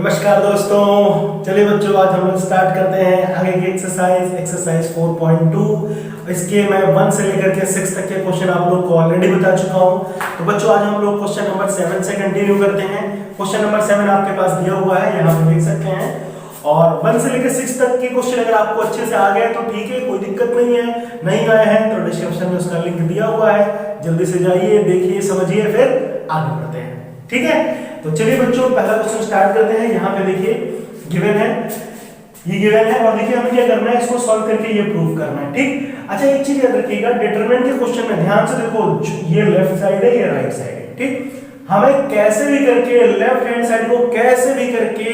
नमस्कार दोस्तों, चलिए बच्चों आज हम लोग स्टार्ट करते हैं आगे की एक्सरसाइज 4.2। इसके मैं 1 से लेकर के 6 तक के क्वेश्चन आप लोग को ऑलरेडी बता चुका हूं। तो बच्चों आज हम लोग क्वेश्चन नंबर 7 से कंटिन्यू करते हैं। क्वेश्चन नंबर 7 आपके पास दिया हुआ है, यहाँ पे देख सकते हैं। और 1 से लेकर 6 तक के क्वेश्चन अगर आपको अच्छे से आ गए तो ठीक है, कोई दिक्कत नहीं है। नहीं आए हैं तो डिस्क्रिप्शन में उसका लिंक दिया हुआ है, जल्दी से जाइए, देखिए, समझिए, फिर आगे बढ़ते हैं। ठीक है, तो चलिए बच्चों पहला क्वेश्चन स्टार्ट करते हैं। यहाँ पे देखिए गिवन है, ये गिवन है और देखिए हमें क्या करना है, इसको सॉल्व करके ये प्रूव करना है। ठीक, अच्छा एक चीज याद रखिएगा, डिटरमिनेंट के क्वेश्चन में ध्यान से देखो, ये लेफ्ट साइड है, ये राइट साइड है। ठीक, हमें कैसे भी करके लेफ्ट हैंड साइड को कैसे भी करके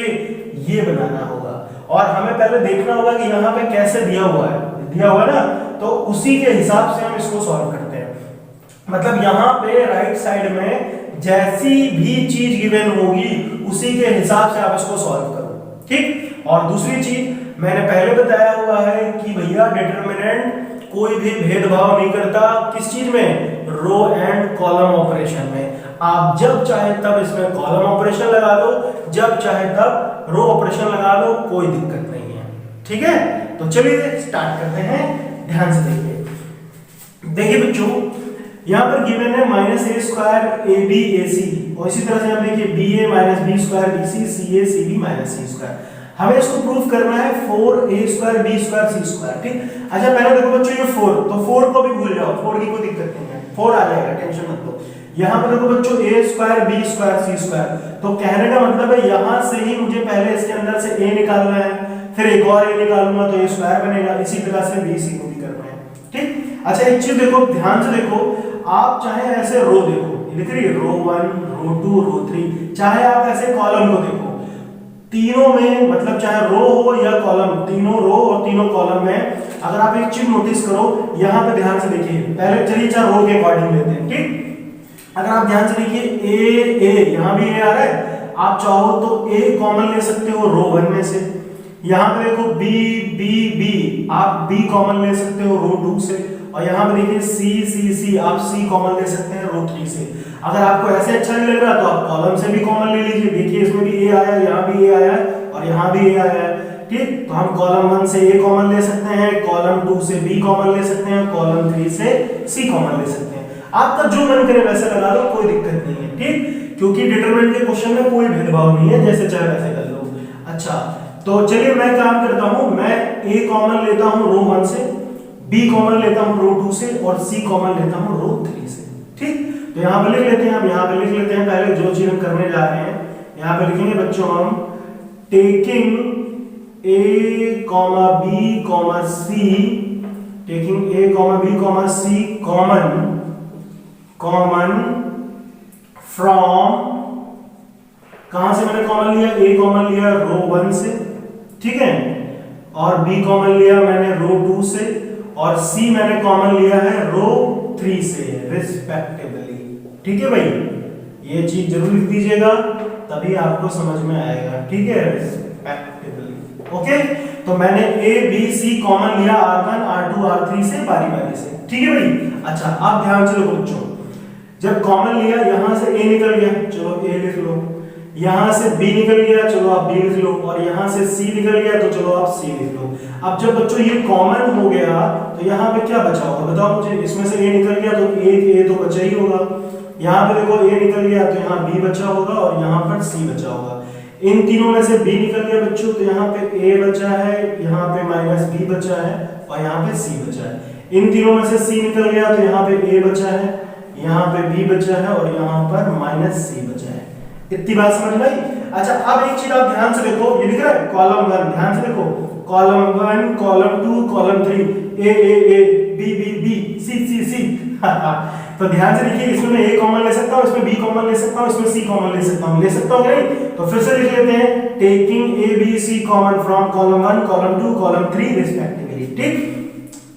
ये बनाना होगा और हमें पहले देखना होगा कि यहाँ पे कैसे दिया हुआ है, दिया हुआ है ना, तो उसी के हिसाब से हम इसको सॉल्व करते हैं। मतलब यहाँ पे राइट साइड में जैसी भी चीज गिवन होगी उसी के हिसाब से आप इसको सॉल्व करो। ठीक, और दूसरी चीज मैंने पहले बताया हुआ है कि भैया डिटरमिनेंट कोई भी भेदभाव नहीं करता, किस चीज में, रो एंड कॉलम ऑपरेशन में। आप जब चाहे तब इसमें कॉलम ऑपरेशन लगा लो, जब चाहे तब रो ऑपरेशन लगा लो, कोई दिक्कत नहीं है। ठीक है, तो चलिए स्टार्ट करते हैं, ध्यान से देखिए। देखिए बच्चों यहाँ पर गिवन है -a स्क्वायर ab ac और इसी तरह से हम देखिए ba - b square bc ca cb - c square. हमें इसको प्रूफ करना है 4a square b square c square. ठीक, अच्छा पहले देखो बच्चों ये 4, तो 4 को भी भूल जाओ, 4 की कोई दिक्कत नहीं है, 4 आ जाएगा, टेंशन मत लो। यहाँ पर देखो बच्चों a square b square c square, तो कहने का मतलब है यहाँ से ही मुझे पहले इसके अंदर से a निकालना है, फिर एक और a निकालूंगा तो a स्क्वायर बनेगा, इसी तरह से b c को भी करना है। ठीक, अच्छा एक चीज देखो, ध्यान से देखो, आप चाहे ऐसे रो देखो, लिख रही है रो 1 रो 2 रो 3, चाहे आप ऐसे कॉलम को देखो, तीनों में मतलब चाहे रो हो या कॉलम, तीनों रो और तीनों कॉलम में अगर आप एक चीज नोटिस करो, यहाँ पे ध्यान से देखिए, पहले चलिए चाहे रो के अकॉर्डिंग लेते हैं। ठीक, अगर आप ध्यान से देखिए ए यहाँ भी ए आ रहा है, आप चाहो तो ए कॉमन ले सकते हो रो 1 में से। यहाँ पे देखो बी बी बी, आप बी कॉमन ले सकते हो रो 2 से, और यहाँ पे देखिए सी सी सी, आप सी कॉमन ले सकते हैं रो 3 से। अगर आपको ऐसे अच्छा नहीं लग रहा तो आप कॉलम से भी कॉमन ले लीजिए, देखिए इसमें भी ए आया, यहाँ भी ए आया और यहाँ भी ए आया है। ठीक, तो हम कॉलम 1 से ए कॉमन ले सकते हैं, कॉलम 2 से बी कॉमन ले सकते हैं, कॉलम 3 से सी कॉमन ले सकते हैं। आपका जो मन करे वैसे लगा लो, कोई दिक्कत नहीं है। ठीक, क्योंकि डिटरमिनेंट के क्वेश्चन में कोई भेदभाव नहीं है, जैसे चाहे वैसे कर लो। अच्छा तो चलिए मैं काम करता हूं, मैं ए कॉमन लेता हूं रो 1 से, बी कॉमन लेता हूं रो 2 से और सी कॉमन लेता हूं रो 3 से। ठीक, तो यहां पे लिख लेते हैं, हम यहां पे लिख लेते हैं पहले जो चीज हम करने जा रहे हैं। यहां पे लिखेंगे बच्चों हम taking a b c, taking a b c common from, कहां से मैंने कॉमन लिया, a कॉमन लिया रो 1 से, ठीक है, और b कॉमन लिया मैंने रो 2 से, और c मैंने कॉमन लिया है रो 3 से रिस्पेक्टिवली। ठीक है भाई, ये चीज जरूर लिख दीजिएगा तभी आपको समझ में आएगा। ठीक है, रिस्पेक्टिवली। ओके, तो मैंने a b c कॉमन लिया r1 r2 r3 से बारी बारी से। ठीक है भाई, अच्छा आप ध्यान से देखो बच्चों, जब कॉमन लिया यहां से a निकल गया, चलो a लिख लो, यहां से b निकल गया, चलो आप b लिख लो, और यहां से c निकल गया तो चलो आप c लिख लो। अब जब बच्चों ये कॉमन हो गया तो यहां पे क्या बचा होगा बताओ मुझे, इसमें से a निकल गया तो एक a तो बचा ही होगा, यहां पे देखो a निकल गया तो यहां b बचा होगा और यहां पर c बचा होगा। इन तीनों में से b निकल गया बच्चों तो यहां पे a बचा है, यहां पे -b बचा है और यहां पे c बचा है। इन तीनों में से c निकल गया तो यहां पे a बचा है, यहां पे b बचा है और यहां पर -c बचा है। इतनी बात समझ में आई? अच्छा अब एक चीज आप ध्यान से देखो, ये दिख रहा है कॉलम 1, ध्यान से देखो, column 1 column 2 column 3, a b b b c c c तो ध्यान से देखिए, इसमें मैं a कॉमन ले सकता हूं, इसमें b कॉमन ले सकता हूं, इसमें c कॉमन ले सकता हूं, ले सकता हूं नहीं? तो फिर से लिख लेते हैं, taking a b c common from column 1 column 2 column 3 respectively. ठीक,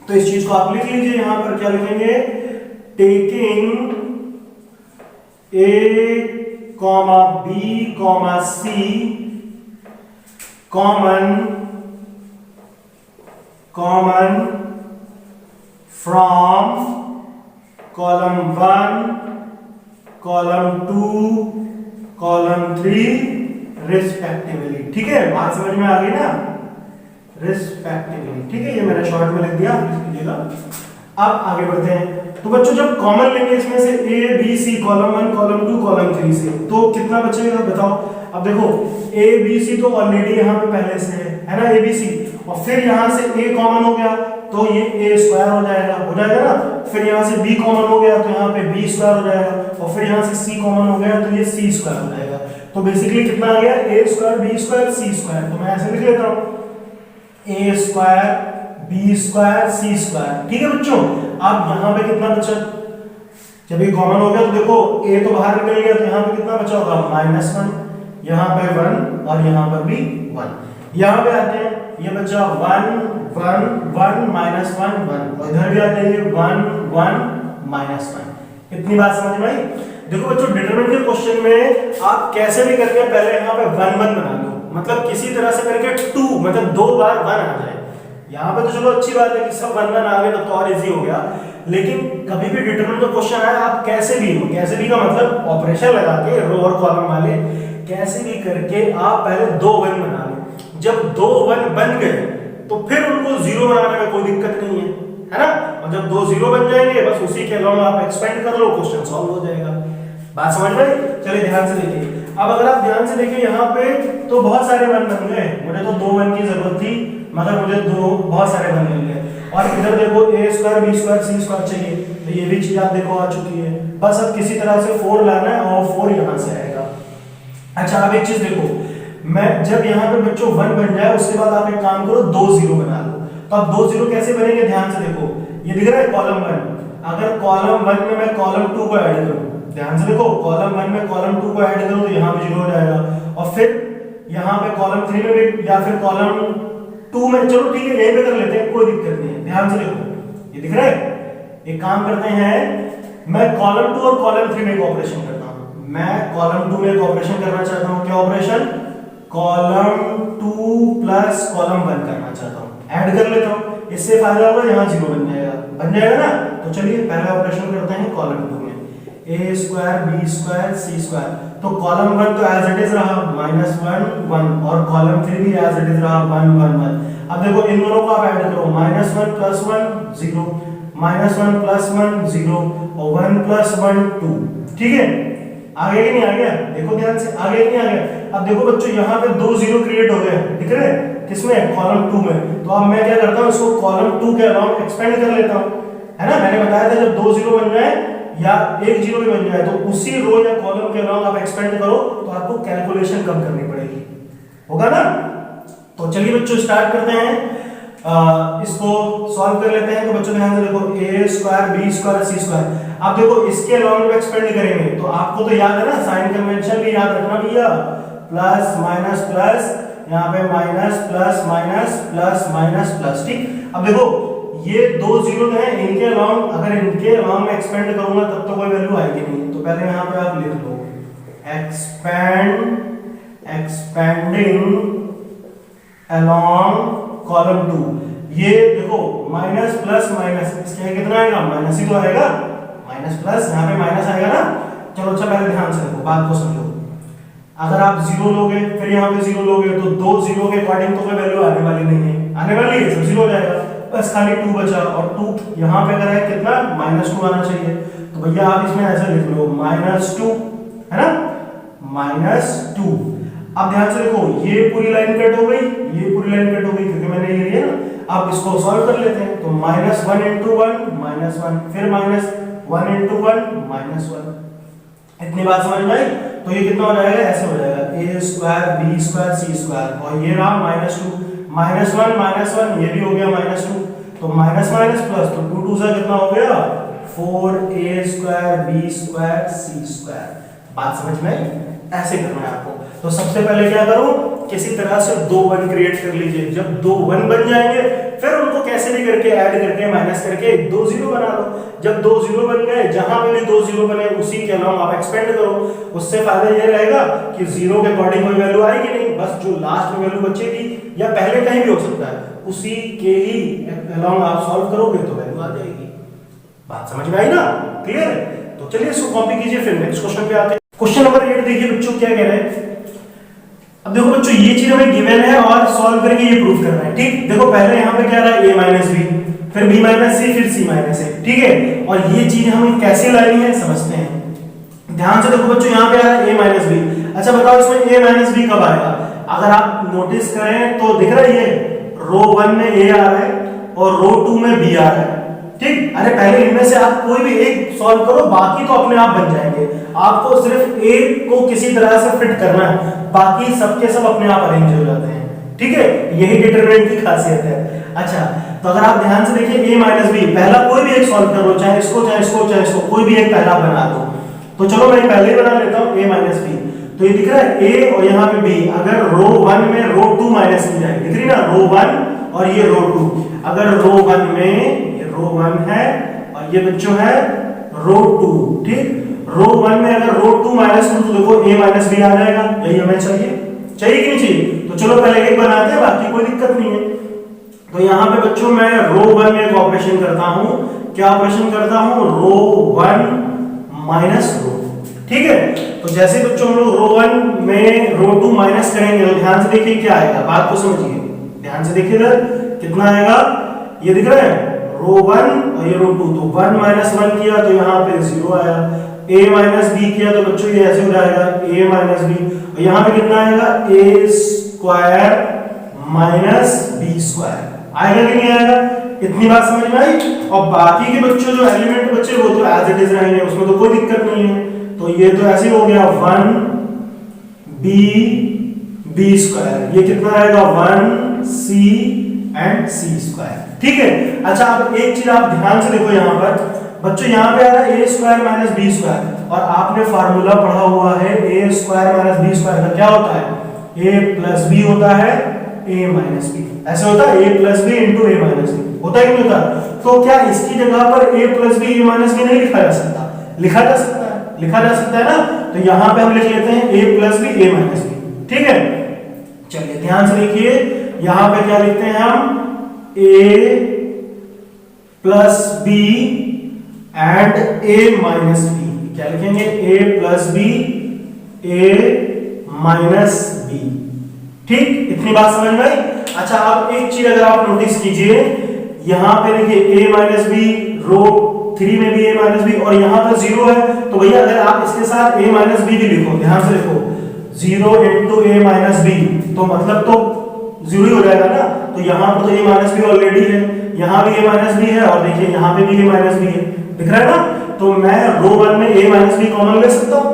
तो इस चीज को आप लिख लीजिए, यहां पर क्या लिखेंगे, taking a b c common from column 1 column 2 column 3 respectively. ठीक है, बात समझ में आ गई ना, रिस्पेक्टिवली। ठीक है, ये मैंने शॉर्ट में लिख दिया, लिख लीजिएगा। अब आगे बढ़ते हैं। तो बच्चों जब कॉमन लेंगे इसमें से A B C column 1 column 2 column 3 से, तो कितना बचेगा बताओ। अब देखो ए बी सी तो ऑलरेडी यहाँ पे पहले से है ना, ए बी सी, और फिर यहाँ से ए कॉमन हो गया तो ये ए स्क्वायर हो जाएगा ना। फिर यहाँ से बी कॉमन हो गया तो यहाँ पे बी स्क्वायर हो जाएगा, और फिर यहाँ से सी कॉमन हो गया तो ये सी स्क्वायर हो जाएगा। तो बेसिकली कितना आ गया, ए स्क्वायर बी स्क्वायर सी स्क्वायर। तो मैं ऐसे लिख लेता हूँ ए स्क्वायर बी स्क्वायर सी स्क्वायर। ठीक है बच्चों, अब यहाँ पे कितना बचा, जब ये कॉमन हो गया तो देखो ए तो बाहर निकल गया तो यहाँ पे कितना बचा होगा, -1, यहाँ पे 1 और यहाँ पर भी 1। यहाँ पे आते हैं, ये बचा 1 1 1 -1 1, और इधर भी आते हैं 1 1 -1। इतनी बात समझ में आई। देखो बच्चों डिटरमिनेंट के क्वेश्चन में आप कैसे भी करके पहले यहाँ पे 1 1 बना लो, मतलब किसी तरह से करके 2 मतलब 2 बार 1 आ जाए। यहाँ पे तो चलो अच्छी बात है कि सब 1 1 आ गए तो और इजी हो गया, लेकिन कभी भी डिटरमिनेंट का क्वेश्चन आए आप कैसे भी का मतलब ऑपरेशन लगा के रो और कॉलम वाले कैसे भी करके आप पहले 2 1 बना लो। जब 2 1 बन गए तो फिर उनको 0 बनाने में कोई दिक्कत नहीं है ना। और जब 2 0 बन जाएंगे बस उसी के अलावा आप एक्सपेंड कर लो, क्वेश्चन सॉल्व हो जाएगा। बात समझ में आई? चलिए ध्यान से देखिए। अब अगर आप ध्यान से देखिए यहाँ पे तो बहुत सारे 1 बन गए, मुझे तो 2 1 की जरूरत थी मगर मुझे बहुत सारे 1 मिल गए। और इधर देखो ए स्क्वायर बी स्क्वायर सी स्क्वायर चाहिए, तो ये भी चीज आप देखो आ चुकी है। बस अब किसी तरह से 4 लाना है और 4 यहाँ से आएगा। अच्छा अब एक चीज देखो, मैं जब यहाँ पे बच्चों 1 बन जाए उसके बाद आप एक काम करो 2 0 बना लो। तो अब 2 0 कैसे बनेंगे, ध्यान से देखो, ये दिख रहा है कॉलम 1। अगर कॉलम 1 में मैं कॉलम 2 को ऐड करूं, ध्यान से देखो कॉलम 1 में कॉलम 2 को ऐड करूं तो यहाँ पे 0 हो जाएगा, और फिर यहाँ पे कॉलम 3 में भी या फिर कॉलम 2 में, चलो ठीक है यहीं पे कर लेते हैं, कोई दिक्कत नहीं है। ध्यान से देखो ये दिख रहा है। एक काम करते हैं, मैं कॉलम 2 और कॉलम 3 में एक ऑपरेशन करता हूं। मैं कॉलम 2 में एक ऑपरेशन करना चाहता हूं। क्या ऑपरेशन, कॉलम 2 प्लस कॉलम 1 करना चाहता हूं, ऐड कर लेता हूं। इससे फायदा होगा, यहाँ 0 बन जाएगा ना। तो चलिए पहला ऑपरेशन करते हैं कॉलम 2 में, ए स्क्वायर बी स्क्वायर सी स्क्वायर। तो कॉलम 1 तो एज इट इज रहा -1 1, और कॉलम 3 भी एज इट इज रहा 1 1 1। अब देखो इन दोनों को आप ऐड करो, -1 + 1 0, -1 + 1 0, और 1 + 1 2। ठीक है, आगे कि नहीं आ गया, देखो ध्यान से, आगे कि नहीं आ गया। अब देखो बच्चों यहाँ पे 2 0 क्रिएट हो गए, दिख रहे हैं किसमें, कॉलम 2 में। तो अब मैं क्या करता हूँ, इसको कॉलम 2 के अलावा एक्सपेंड कर लेता हूँ, है ना। मैंने बताया था जब 2 0 बन जाए या 1 0 भी बन जाए तो उसी रो या कॉलम के अलावा आप एक्सपेंड करो तो आपको कैलकुलेशन कम करनी पड़ेगी, होगा ना। तो चलिए बच्चों स्टार्ट करते हैं, इसको सॉल्व कर लेते हैं। तो बच्चों ध्यान से देखो, ए स्क्वायर बी स्क्वायर सी स्क्वायर। आप देखो इसके अलावा जब एक्सपेंड करेंगे तो आपको तो याद है ना, साइन कन्वेंशन भी याद रखना भैया, प्लस माइनस प्लस, यहाँ पे minus plus minus plus minus plus. ठीक, अब देखो ये 2 0 हैं, इनके अलावा अगर इनके अलावा मैं एक्सपेंड करूंगा तब तो कोई वैल्यू आएगी नहीं। तो पहले यहाँ पे आप लिख लो एक्सपेंडिंग अलोंग कॉलम 2। ये देखो माइनस प्लस माइनस, इसके कितना आएगा, माइनस ही तो आएगा, माइनस प्लस यहाँ पे माइनस आएगा ना। चलो अच्छा पहले ध्यान से देखो, बात को समझो। अगर आप 0 लोगे फिर यहाँ पे 0 लोगे तो 2 0 के अकॉर्डिंग तो कोई वैल्यू आने वाली नहीं है, आने वाली है, सब 0 हो जाएगा। बस खाली 2 बचा, और 2 यहाँ पे अगर है कितना, -2 आना चाहिए। तो भैया आप इसमें ऐसे लिख लो -2, है ना, -2। अब ध्यान से देखो ये पूरी लाइन कट हो गई, ये पूरी लाइन कट हो गई क्योंकि मैंने ये लिया ना। अब इसको सॉल्व कर लेते हैं। तो -1 × 1 -1, फिर -1 × 1 -1। इतनी बात समझ में आई। तो ये कितना हो जाएगा, ऐसे हो जाएगा, ए स्क्वायर बी स्क्वायर सी स्क्वायर, और ये रहा -2, -1 ये भी हो गया -2। तो माइनस माइनस प्लस, तो 2 2 से कितना हो गया, 4a² b² c²। बात समझ में आई? ऐसे करना है आपको। तो सबसे पहले क्या करो, किसी तरह से 2 1 क्रिएट कर लीजिए। जब 2 1 बन जाएंगे फिर उनको कैसे भी करके ऐड करके माइनस करके 2 0 बना लो। जब 2 0 बन गए, जहां पे भी 2 0 बने उसी के अलावा आप एक्सपेंड करो। उससे फायदा ये रहेगा कि 0 के अकॉर्डिंग कोई वैल्यू आएगी नहीं, बस जो लास्ट में वैल्यू बचेगी या पहले कहीं भी हो सकता है उसी के ही अलावा आप सॉल्व करोगे तो वैल्यू आ जाएगी। बात समझ में आई ना? क्लियर है? तो चलिए इसको कॉपी कीजिए, फिर नेक्स्ट क्वेश्चन पे आते हैं। क्वेश्चन नंबर 8 देखिए बच्चों क्या कह रहे हैं। अब देखो बच्चों ये चीज हमें गिवन है और सॉल्व करके ये प्रूफ करना है। ठीक, देखो पहले यहाँ पे क्या रहा a माइनस बी, फिर b माइनस सी, फिर c माइनस ए। ठीक है, और ये चीज हमें कैसे लानी है समझते हैं। ध्यान से देखो बच्चों यहाँ पे आ रहा है a माइनस बी। अच्छा बताओ इसमें a माइनस बी कब आएगा? अगर आप नोटिस करें तो दिख रहा है ये रो 1 में a आ रहा है और रो 2 में b आ रहा है। ठीक, अरे पहले इनमें से आप कोई भी एक सॉल्व करो, बाकी तो अपने आप बन जाएंगे। आपको सिर्फ एक को किसी तरह से फिट करना है, बाकी सबके सब अपने आप अरेंज हो जाते हैं। ठीक है, यही डिटरमिनेंट की खासियत है। अच्छा तो अगर आप ध्यान से देखिए a माइनस बी, पहला कोई भी एक सॉल्व करो, चाहे इसको चाहे इसको चाहे इसको, कोई भी एक पहला बना दो। तो चलो मैं पहले ही बना लेता हूँ a माइनस बी। तो ये दिख रहा है a और यहाँ पे b, अगर रो 1 में रो 2 माइनस की जाए, दिख रही ना रो 1 और ये रो 2। अगर रो 1 में रो 1 है और ये बच्चों है रो 2। ठीक, रो 1 में अगर रो 2 माइनस तो देखो a माइनस बी आ जाएगा। यही हमें चाहिए, चाहिए कि नहीं चाहिए? तो चलो पहले एक बनाते हैं, बाकी कोई दिक्कत नहीं है। तो यहाँ पे बच्चों मैं रो 1 में एक ऑपरेशन करता हूँ। क्या ऑपरेशन करता हूँ? रो 1 माइनस रो। ठीक है, तो जैसे बच्चों हम लोग रो 1 में रो 2 माइनस करेंगे तो ध्यान से देखिए क्या आएगा, बात को समझिए। ध्यान से देखिए इधर कितना आएगा, ये दिख रहा है रो 1 और ये रो 2। तो 1 माइनस 1 किया तो यहाँ पे 0 आया। a माइनस बी किया तो बच्चों ये ऐसे हो जाएगा a माइनस बी, और यहाँ पे कितना आएगा a square minus b square. आएगा कि नहीं आएगा? इतनी बात समझ में आई? और बाकी के बच्चों जो एलिमेंट बच्चे वो तो एज इट इज रहेंगे, उसमें तो कोई दिक्कत नहीं है। तो ये तो ऐसे हो गया 1 b स्क्वायर, ये कितना रहेगा 1 c एंड c स्क्वायर। ठीक है, अच्छा अब एक चीज आप ध्यान से देखो यहाँ पर बच्चों, यहाँ पे आ रहा है a square minus b square, और आपने फार्मूला पढ़ा हुआ है a square minus b square का क्या होता है? a प्लस b होता है a माइनस b। ऐसे होता है a plus b into a minus b, होता है कि नहीं होता? तो क्या इसकी जगह पर a plus b a minus b नहीं लिखा जा सकता? लिखा जा सकता है, लिखा जा सकता है ना। तो यहाँ पे हम लिख लेते हैं a plus b a minus b। ठीक है, चलिए ध्यान से देखिए यहाँ पे क्या लिखते हैं हम, a plus b and a minus b। क्या लिखेंगे? a plus b a minus b। ठीक, इतनी बात समझ में आई? अच्छा अब एक चीज अगर आप नोटिस कीजिए, यहाँ पे देखिए a माइनस b, रो 3 में भी a माइनस b, और यहाँ पर 0 है। तो भैया अगर आप इसके साथ a माइनस b भी लिखो, ध्यान से देखो 0 इंटू a माइनस b, तो मतलब तो 0 ही हो जाएगा ना। तो यहाँ पर तो a माइनस b ऑलरेडी है, यहाँ भी a माइनस b है, और देखिए यहाँ पे भी a माइनस b है, दिख रहा है ना। तो मैं रो 1 में a माइनस b कॉमन ले सकता हूँ,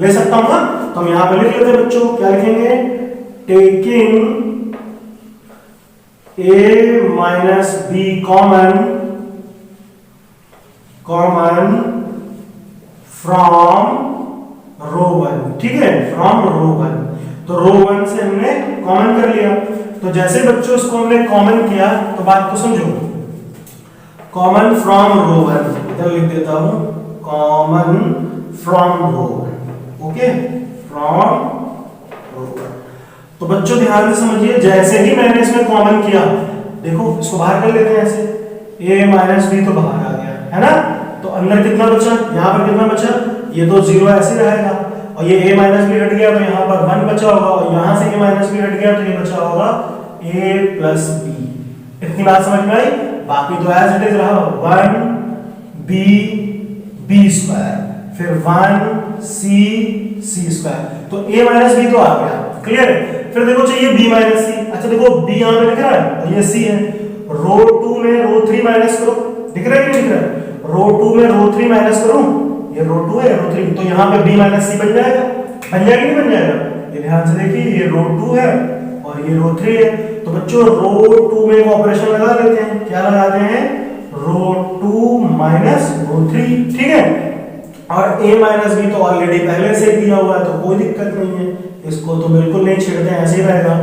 ले सकता हूँ ना। तो हम यहाँ पे लिख लेते हैं बच्चों, क्या लिखेंगे? Taking a minus b common from row 1। ठीक है, फ्रॉम रो 1। तो रो 1 से हमने कॉमन कर लिया। तो जैसे बच्चों इसको हमने कॉमन किया तो बात को समझो, कॉमन फ्रॉम रो 1 इधर लिख देता हूं, common from row 1। Okay, from row 1। तो बच्चों ध्यान से समझिए, जैसे ही मैंने इसमें कॉमन किया, देखो इसको बाहर कर लेते हैं ऐसे, a माइनस b तो बाहर आ गया है ना। तो अंदर कितना बचा? यहाँ पर कितना बचा? ये तो 0 ऐसे रहेगा, और ये a माइनस b हट गया तो यहाँ पर 1 बचा होगा, और यहाँ से a माइनस b हट गया तो ये बचा होगा a प्लस b। इतनी बात समझ में आई? बाकी तो एज इट इज रहा 1 b स्क्वायर, फिर 1 c स्क्वायर। तो a माइनस b तो आ गया, क्लियर है। फिर देखो चाहिए b माइनस c। अच्छा देखो b यहाँ पे लिख रहा है और ये c है। रो 2 में रो 3 माइनस करो, दिख रहा है कि नहीं दिख रहा है? रो 2 में रो 3 माइनस करूं, ये रो 2 है रो 3, तो यहाँ पे b माइनस c बन जाएगा। बन जाएगा नहीं बन जाएगा? ये ध्यान से देखिए, ये रो 2 है और ये रो 3 है। तो बच्चों रो 2 में एक ऑपरेशन लगा लेते हैं। क्या लगाते हैं? रो 2 माइनस रो 3। ठीक है, और a माइनस b तो ऑलरेडी पहले से दिया हुआ है, तो कोई दिक्कत नहीं है, इसको तो बिल्कुल नहीं छेड़ते हैं, ऐसे ही रहेगा।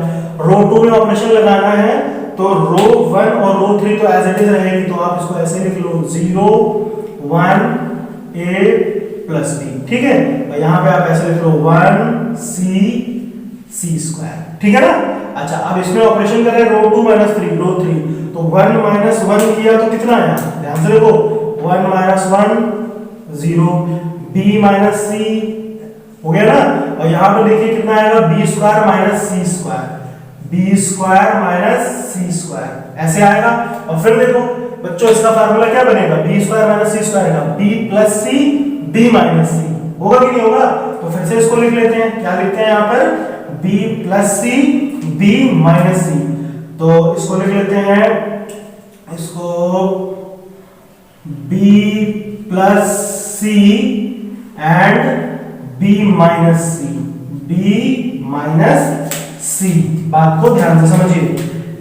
रो 2 में ऑपरेशन लगाना है तो रो 1 और रो 3 तो एज इट इज रहेगी, तो आप इसको ऐसे लिख लो 0 1 a प्लस b। ठीक है, और यहाँ पे आप ऐसे लिख लो 1 c स्क्वायर। ठीक है ना। अच्छा अब इसमें ऑपरेशन करें रो 2 माइनस 3, रो 3, तो 1 माइनस 1 किया तो कितना आया? ध्यान से देखो 1 माइनस 1 0, b माइनस c हो गया ना। और यहाँ पे देखिए कितना आएगा, B square minus C square, B square minus C square ऐसे आएगा। और फिर देखो बच्चों इसका फार्मूला क्या बनेगा, B square minus C square का B plus C B minus C, होगा कि नहीं होगा। तो फिर से इसको लिख लेते हैं, क्या लिखते हैं यहाँ पर, B plus C B minus C. तो इसको लिख लेते हैं, इसको B plus C and B minus C, B minus C. बात को ध्यान से समझिए,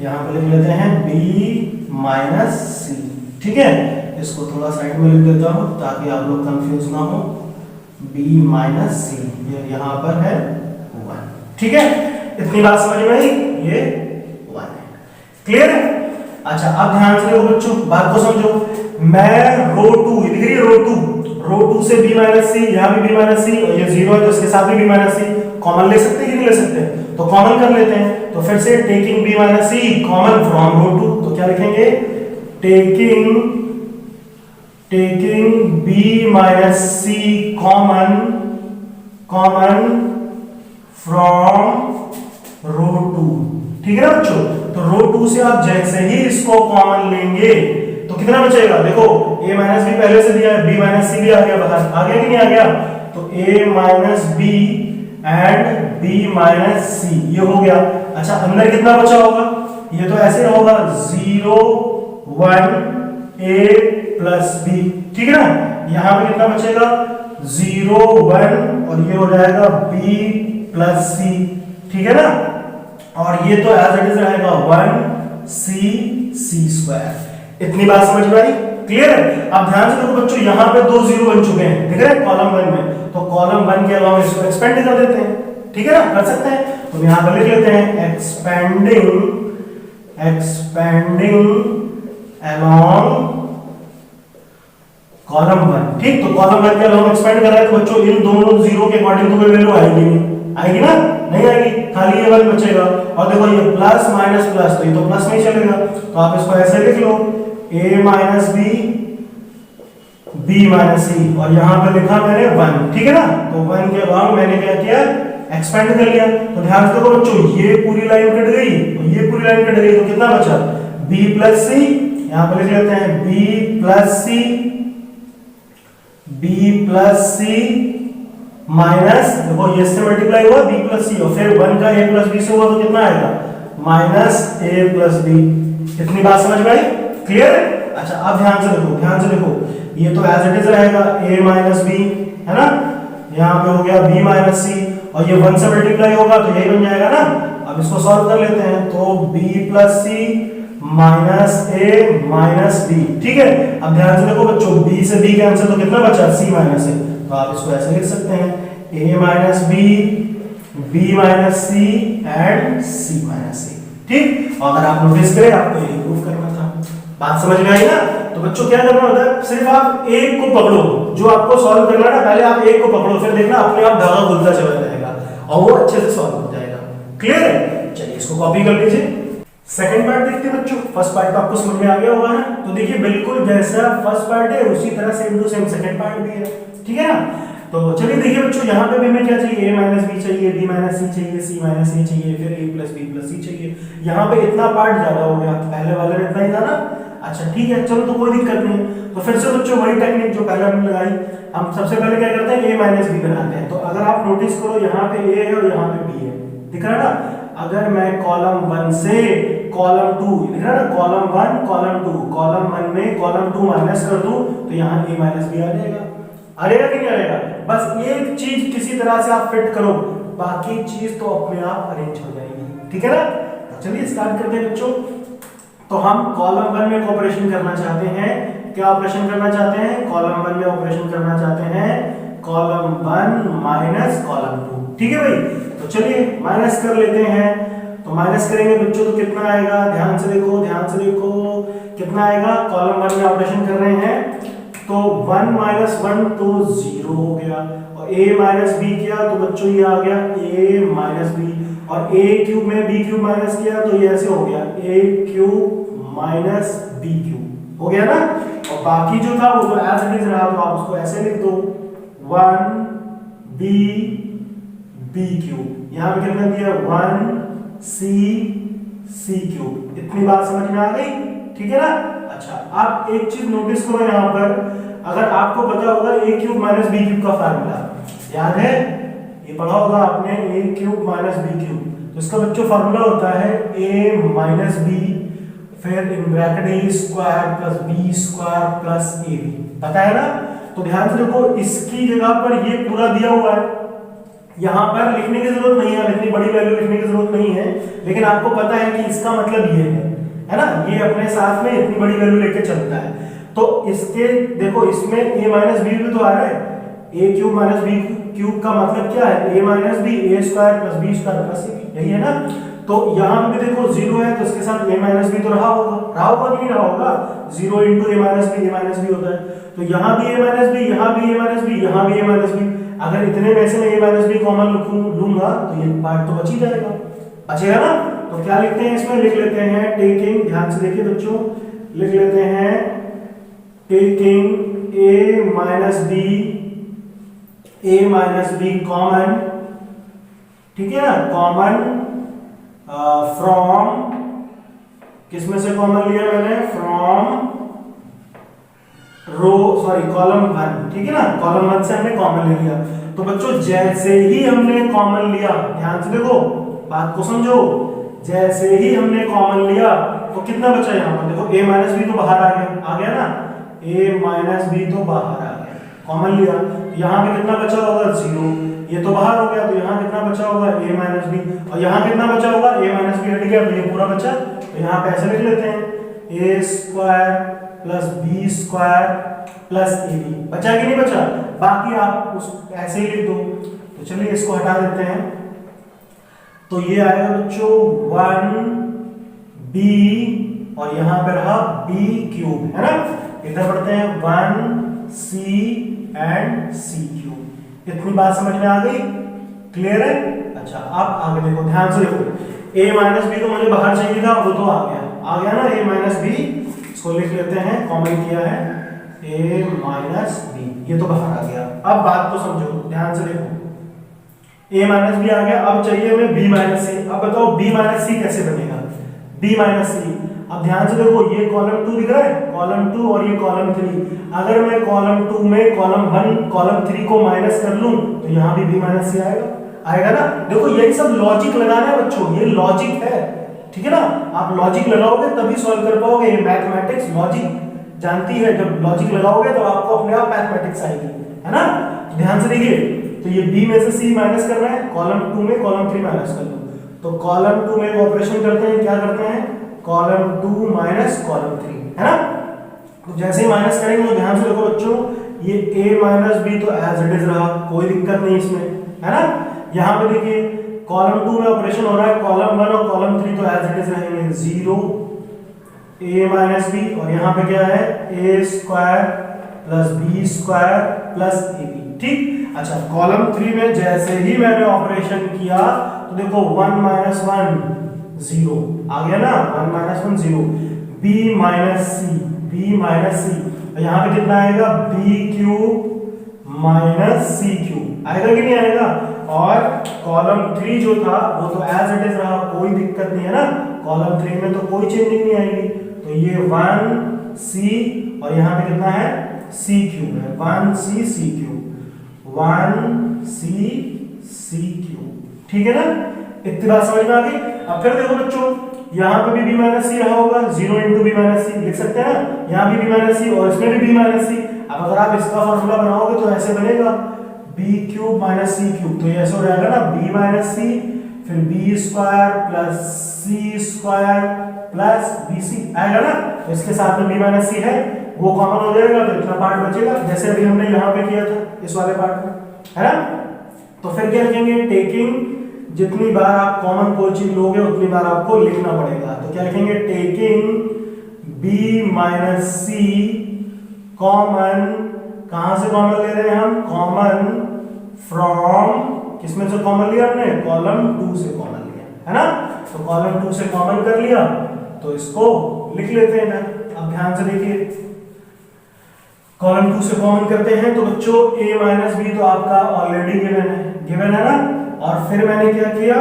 यहां पर लिख लेते हैं बी माइनस सी, ठीक है। इसको थोड़ा साइड में लिख देता हूं ताकि आप लोग कंफ्यूज ना हो, बी माइनस सी यहां पर है 1, ठीक है। इतनी बात समझ में आई, ये 1 है, क्लियर है। अच्छा अब ध्यान से देखो बच्चों, बात को समझो। मैं रो 2 दिख रही है, रो 2 से b माइनस सी, यहाँ भी b माइनस सी, और ये 0 है तो इसके साथ भी b माइनस सी कॉमन ले सकते हैं कि नहीं ले सकते, तो कॉमन कर लेते हैं। तो फिर से taking b minus C common from row 2, तो क्या लिखेंगे, taking b minus C common from row 2, ठीक है ना बच्चों। तो रो 2 से आप जैसे ही इसको कॉमन लेंगे तो कितना बचेगा, देखो a माइनस बी पहले से दिया है, b माइनस सी भी आ गया बाहर, आ गया कि नहीं आ गया। तो a minus B and b minus C ये हो गया। अच्छा अंदर कितना बचा होगा, ये तो ऐसे होगा 0 1 a प्लस b, ठीक है ना। यहां पे कितना बचेगा 0 1 और ये हो जाएगा b प्लस c, ठीक है ना। और ये तो एज इट इज रहेगा 1 c स्क्वायर। इतनी बात समझ में आई, क्लियर है। अब ध्यान से देखो बच्चों, यहाँ पे 2 0 बन चुके हैं, दिख रहा है कॉलम 1 में, तो कॉलम 1 के अलावा इसको एक्सपेंड कर देते हैं, ठीक है ना, कर सकते हैं। तो यहाँ पर लिख लेते हैं एक्सपेंडिंग अलोंग कॉलम 1, ठीक। तो कॉलम 1 के अलावा एक्सपेंड कर रहा है, तो बच्चों इन दोनों 0 के अकॉर्डिंग तो कोई वैल्यू आएगी ना, नहीं आएगी, खाली ये 1 बचेगा। और देखो ये प्लस माइनस प्लस, तो ये तो प्लस में चलेगा, तो आप इसको ऐसे लिख लो, a minus B b minus C, और यहां पर लिखा मैंने 1, ठीक है ना। तो 1 के बाद मैंने क्या किया, एक्सपेंड कर लिया। तो ध्यान से देखो बच्चों, ये पूरी लाइन कट गई और ये पूरी लाइन कट गई, तो कितना बचा, b प्लस सी, यहां पर लिख लेते हैं b प्लस सी माइनस, देखो ये से मल्टीप्लाई हुआ b प्लस सी, और फिर 1 का a प्लस b से हुआ तो कितना आएगा, माइनस a प्लस b। इतनी बात समझ में आई, क्लियर है। अच्छा अब ध्यान से देखो, ये तो एज इट इज रहेगा a माइनस b, है ना, यहाँ पे हो गया b माइनस c, और ये 1 से मल्टीप्लाई होगा तो यही बन जाएगा ना। अब इसको सॉल्व कर लेते हैं, तो b plus c minus a minus b, ठीक है। अब ध्यान से देखो बच्चों, b से b कैंसिल, तो कितना बचा, c माइनस a, तो आप इसको ऐसे लिख सकते हैं a minus b minus c and c minus a, ठीक। और अगर आप नोटिस करें, आपको ये प्रूफ करना था। बात समझ में आई ना। तो बच्चों क्या करना होता है, सिर्फ आप एक को पकड़ो, जो आपको सॉल्व करना है ना, पहले आप एक को पकड़ो, फिर देखना अपने आप धागा खुलता चला जाएगा और वो अच्छे से सॉल्व हो जाएगा, क्लियर है। चलिए इसको कॉपी कर लीजिए। सेकंड पार्ट देखते हैं बच्चों। फर्स्ट पार्ट तो आपको समझ में आ गया होगा ना। तो देखिए बिल्कुल जैसा फर्स्ट पार्ट है उसी तरह same to same second part भी है, ठीक है ना। तो चलिए देखिए बच्चों, यहाँ पे भी हमें क्या चाहिए, a माइनस बी चाहिए, b माइनस सी चाहिए, c माइनस a चाहिए, फिर a plus b plus c चाहिए। यहाँ पे इतना पार्ट ज्यादा हो गया, पहले वाले में इतना ही था ना। अच्छा ठीक है, चलो तो कोई दिक्कत नहीं। तो फिर से बच्चों वही टेक्निक जो पहले हमने लगाई, हम सबसे पहले क्या करते हैं, a माइनस b बनाते हैं। तो अगर आप नोटिस करो, यहाँ पे a है और यहाँ पे b है, दिख रहा है ना। अगर मैं कॉलम 1 से कॉलम 2, दिख रहा है ना, कॉलम 1 कॉलम 2, कॉलम 1 में कॉलम 2 माइनस कर दूं तो यहाँ a माइनस b आ जाएगा, आएगा कि नहीं आएगा। बस एक चीज किसी तरह से आप फिट करो, बाकी चीज तो अपने आप अरेंज हो जाएगी, ठीक है ना। तो चलिए स्टार्ट करते हैं बच्चों। तो हम कॉलम 1 में ऑपरेशन करना चाहते हैं, क्या ऑपरेशन करना चाहते हैं, कॉलम 1 में ऑपरेशन करना चाहते हैं कॉलम 1 माइनस कॉलम 2, ठीक है भाई। तो चलिए माइनस कर लेते हैं। तो माइनस करेंगे बच्चों तो कितना आएगा, ध्यान से देखो कितना आएगा। कॉलम 1 में ऑपरेशन कर रहे हैं तो 1 माइनस 1 तो 0 हो गया, और a माइनस b किया तो बच्चों ये आ गया a माइनस b, और a क्यूब में b क्यूब माइनस किया तो ये ऐसे हो गया a cube minus b cube, हो गया ना। और बाकी जो था वो तो एज इट इज रहा, तो आप उसको ऐसे लिख दो 1 b बी क्यूब। यहाँ पे कितना दिया 1c c क्यूब। इतनी बात समझ में आ गई, ठीक है ना। अच्छा आप एक चीज नोटिस करो यहाँ पर, अगर आपको पता होगा a cube minus B cube का फार्मूला याद है, ये पढ़ा होगा आपने a cube minus B cube. तो इसका बच्चों फार्मूला होता है a माइनस बी फिर in bracket a square plus b square plus ab, पता है ना। तो ध्यान से देखो, इसकी जगह पर ये पूरा दिया हुआ है, यहाँ पर लिखने की जरूरत नहीं है, इतनी बड़ी वैल्यू लिखने की जरूरत नहीं है, लेकिन आपको पता है कि इसका मतलब ये है ना, ये अपने साथ में इतनी बड़ी वैल्यू लेके चलता है। तो इसके देखो, इसमें a माइनस बी भी तो आ रहा है, a cube minus B cube का मतलब क्या है, a minus B a square plus b square plus c, यही है ना। तो यहाँ पे भी देखो जीरो है, तो इसके साथ a माइनस बी तो रहा होगा कि नहीं रहा होगा, 0 इंटू a माइनस बी होता है। तो यहाँ भी a माइनस बी, यहाँ भी a माइनस बी, यहाँ भी a माइनस बी। अगर इतने में से मैं a माइनस बी कॉमन लूंगा तो ये पार्ट तो बच ही जाएगा, बचेगा ना। तो क्या लिखते हैं इसमें, लिख लेते हैं टेकिंग, ध्यान से देखिए बच्चों, लिख लेते हैं taking a minus B common, ठीक है ना, कॉमन फ्रॉम, किसमें से कॉमन लिया मैंने, फ्रॉम कॉलम 1, ठीक है ना, कॉलम 1 से हमने कॉमन ले लिया। तो बच्चों जैसे ही हमने कॉमन लिया, ध्यान से देखो बात को समझो, जैसे ही हमने कॉमन लिया तो कितना बचा यहाँ पर, देखो a माइनस बी तो बाहर आ गया ना, a माइनस बी तो बाहर आ गया, कॉमन लिया। यहाँ पे कितना बचा होगा 0, ये तो बाहर हो गया, तो यहाँ कितना बचा होगा a माइनस बी, और यहाँ कितना बचा होगा a माइनस बी हट गया, तो ये पूरा बचा। तो यहाँ पे ऐसे लिख लेते हैं a square plus b square plus ab, बचा कि नहीं बचा, बाकी आप उस ऐसे ही लिख दो। तो चलिए इसको हटा देते हैं, तो ये आएगा बच्चों 1b और यहाँ पे रहा b क्यूब, है ना। इधर पढ़ते हैं 1c एंड c क्यूब। इतनी बात समझ में आ गई, क्लियर है। अच्छा आप आगे देखो, ध्यान से देखो, a माइनस बी तो मुझे बाहर चाहिए था, वो तो आ गया ना a माइनस बी, इसको लिख लेते हैं, कॉमन किया है a माइनस बी, ये तो बाहर आ गया। अब बात को समझो, ध्यान से देखो, a माइनस बी आ गया, अब चाहिए हमें b माइनस सी। अब बताओ b माइनस सी कैसे बनेगा, b माइनस सी। अब ध्यान से देखो, ये कॉलम 2 दिख रहा है, कॉलम 2 और ये कॉलम 3, अगर मैं कॉलम 2 में कॉलम 1 कॉलम 3 को माइनस कर लूं तो यहाँ भी b माइनस सी आएगा ना। देखो यही सब लॉजिक लगाना है बच्चों, ये लॉजिक है, ठीक है ना। आप लॉजिक लगाओगे तभी सॉल्व कर पाओगे, ये मैथमेटिक्स लॉजिक जानती है, जब लॉजिक लगाओगे तो आपको अपने आप मैथमेटिक्स आएगी, है ना। तो ध्यान से देखिए, तो ये b में से c माइनस कर रहे हैं, कॉलम 2 में कॉलम 3 माइनस कर लो, तो कॉलम 2 में ऑपरेशन करते हैं, क्या करते हैं, कॉलम 2 माइनस कॉलम 3, है ना। तो जैसे ही माइनस करेंगे तो ध्यान से देखो बच्चों, ये a माइनस बी तो एज इट इज रहा, कोई दिक्कत नहीं इसमें, है ना। यहाँ पे देखिए कॉलम 2 में ऑपरेशन हो रहा है, कॉलम 1 और कॉलम 3 तो एज इट इज रहेंगे, 0 a माइनस बी, और यहाँ पे क्या है a square plus b square plus ab, ठीक। अच्छा कॉलम 3 में जैसे ही मैंने ऑपरेशन किया तो देखो 1 माइनस 1 0 आ गया ना, 1 माइनस 1 0, b माइनस सी, और यहाँ पे कितना आएगा b cube minus c cube, आएगा कि नहीं आएगा। और कॉलम 3 जो था वो तो एज इट इज रहा, कोई दिक्कत नहीं है ना, कॉलम 3 में तो कोई चेंजिंग नहीं आएगी। तो ये 1c और यहाँ पे कितना है c क्यूब है, 1c c cube, 1c cube, ठीक है ना। इतनी बात समझ में आ गई। अब फिर देखो बच्चों, यहाँ पे भी b माइनस सी रहा होगा, 0 इंटू b माइनस सी लिख सकते हैं ना, यहाँ भी b माइनस सी और इसमें भी b माइनस सी। अब अगर आप इसका फॉर्मूला बनाओगे तो ऐसे बनेगा b क्यूब माइनस सी क्यूब, तो ये ऐसे हो जाएगा ना, b माइनस सी फिर b square plus c square plus bc आएगा ना। तो इसके साथ में b माइनस सी है, वो कॉमन हो जाएगा, तो इतना पार्ट बचेगा जैसे अभी हमने यहाँ पे किया था इस वाले पार्ट में, है ना। तो फिर क्या लिखेंगे, टेकिंग, जितनी बार आप कॉमन कोई चीज लोगे उतनी बार आपको लिखना पड़ेगा। तो क्या लिखेंगे, taking b minus C common, कहां से कॉमन ले रहे हैं हम, कॉमन फ्रॉम, किसमें से कॉमन लिया हमने, कॉलम 2 से कॉमन लिया, है ना। तो कॉलम 2 से कॉमन कर लिया, तो इसको लिख लेते हैं। अब ध्यान से देखिए, कॉलम 2 से कॉमन करते हैं तो बच्चों a माइनस बी तो आपका ऑलरेडी गिवन है, गिवन है ना, और फिर मैंने क्या किया,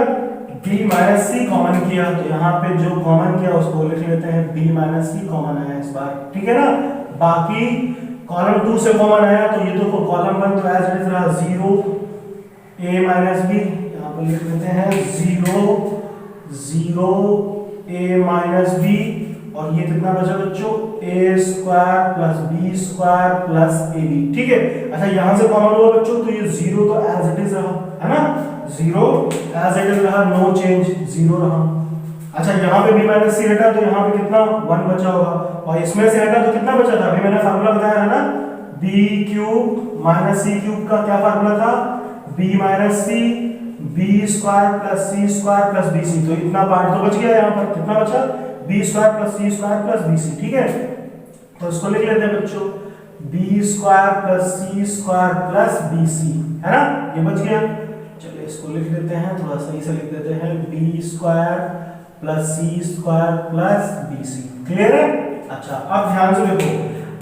b माइनस सी कॉमन किया, तो यहाँ पे जो कॉमन किया उसको लिख लेते हैं b माइनस सी कॉमन आया इस बार, ठीक है ना। बाकी कॉलम 2 से कॉमन आया, तो ये देखो कॉलम 1 तो एज इट इज रहा 0 a माइनस b, यहाँ पर लिख लेते हैं 0 0 a माइनस b, और ये कितना बचा बच्चों, a square plus b square plus ab, ठीक है। अच्छा यहाँ से कॉमन हुआ बच्चों, तो ये 0 तो एज इट इज रहा, है ना, 0 एज इट इज रहा, नो चेंज, 0 रहा। अच्छा यहाँ पे b माइनस सी हटा, तो यहाँ पे कितना 1 बचा होगा, और इसमें से हटा तो कितना बचा था, अभी मैंने फार्मूला बताया है ना, b क्यूब माइनस सी क्यूब का क्या फार्मूला था, b माइनस सी b square plus c square plus bc, तो इतना पार्ट तो बच गया, यहाँ पर कितना बचा, b square plus c square plus bc, ठीक है। तो इसको लिख लेते हैं बच्चों, b square plus c square plus bc, है ना, ये बच गया। चलिए इसको लिख देते हैं, थोड़ा सही से लिख देते हैं, b square plus c square plus bc, clear है। अच्छा अब ध्यान से देखो,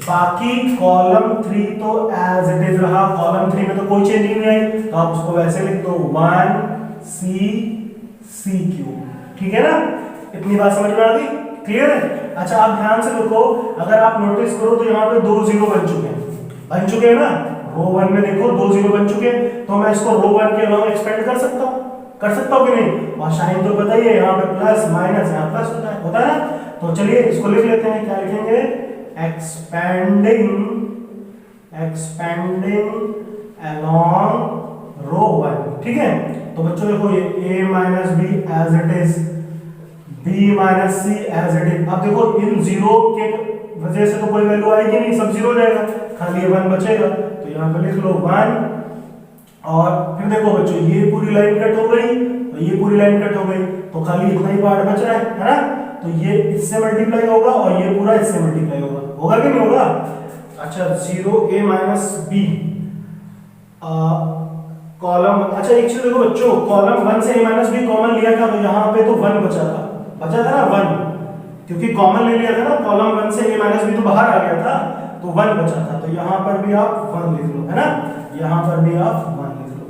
बाकी कॉलम 3 तो एज इट इज रहा, कॉलम 3 में तो कोई चेंजिंग नहीं आई, तो आप उसको वैसे लिख दो 1c क्यूब, ठीक है ना, इतनी बात समझ में आ गई, क्लियर है। अच्छा आप ध्यान से देखो, अगर आप नोटिस करो तो यहाँ पे 2 0 बन चुके हैं ना, रो 1 में देखो 2 0 बन चुके हैं, तो मैं इसको रो 1 के अलावा एक्सपेंड कर सकता हूँ कि नहीं, और साइन तो पता ही है, यहाँ पे प्लस माइनस, यहाँ प्लस होता है ना, तो चलिए इसको लिख लेते हैं, क्या लिखेंगे, एक्सपेंडिंग along रो 1, ठीक है। तो बच्चों देखो ये a minus B as it is, b minus C as it is, अब देखो इन जीरो के वजह से तो कोई वैल्यू आएगी नहीं, सब जीरो हो जाएगा, खाली ये 1 बचेगा, तो यहाँ पे लिख लो 1, और फिर देखो बच्चों ये पूरी लाइन कट हो गई, तो ये पूरी लाइन कट हो गई, तो खाली इतना ही पार्ट बच रहा है ना, तो ये इससे मल्टीप्लाई होगा और ये पूरा इससे मल्टीप्लाई होगा कि नहीं होगा। अच्छा 0 a माइनस बी कॉलम, अच्छा एक चीज देखो बच्चों, कॉलम 1 से a माइनस बी कॉमन लिया था, तो यहाँ पे तो 1 बचा था ना 1, क्योंकि कॉमन ले लिया था ना, कॉलम 1 से a माइनस बी तो बाहर आ गया था, तो 1 बचा था, तो यहाँ पर भी आप 1 लिख लो, है ना, यहाँ पर भी आप 1 लिख लो,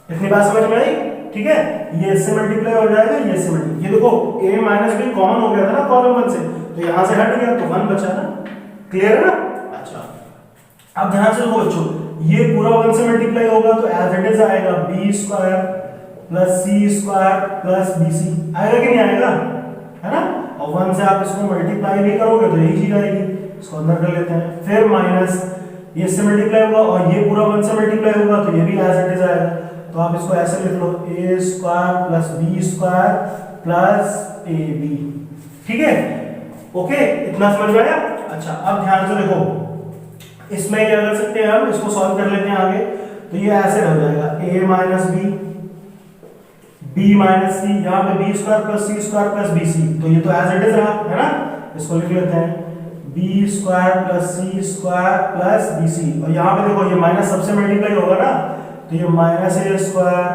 इतनी बात समझ में आई, ठीक है। ये इससे मल्टीप्लाई हो जाएगा, ये इससे मल्टीप्लाई, ये देखो a माइनस बी कॉमन हो गया था ना कॉलम 1 से, तो यहाँ से हट गया, तो 1 बचा ना, क्लियर है ना। अच्छा अब ध्यान से देखो बच्चों, ये पूरा 1 से मल्टीप्लाई होगा, तो एज इट इज आएगा b square plus c square plus bc, आएगा कि नहीं आएगा, है ना, और 1 से आप इसको मल्टीप्लाई भी करोगे तो यही चीज आएगी, इसको अंदर कर लेते हैं, फिर माइनस ये इससे मल्टीप्लाई होगा, और ये पूरा 1 से मल्टीप्लाई होगा, तो ये भी एज इट इज आएगा, तो आप इसको ऐसे लिख लो a square plus b square plus ab, ठीक है, ओके, इतना समझ में आया। अच्छा अब ध्यान से देखो, इसमें क्या कर सकते हैं हम, इसको सॉल्व कर लेते हैं आगे, तो ये ऐसे हो जाएगा a minus b minus c, यहाँ पे b square plus c square plus bc, तो ये तो एज इट इज रहा, है ना, इसको लिख लेते हैं b square plus c square plus bc, और यहाँ पे देखो ये माइनस सबसे मल्टीप्लाई होगा ना, तो ये minus a square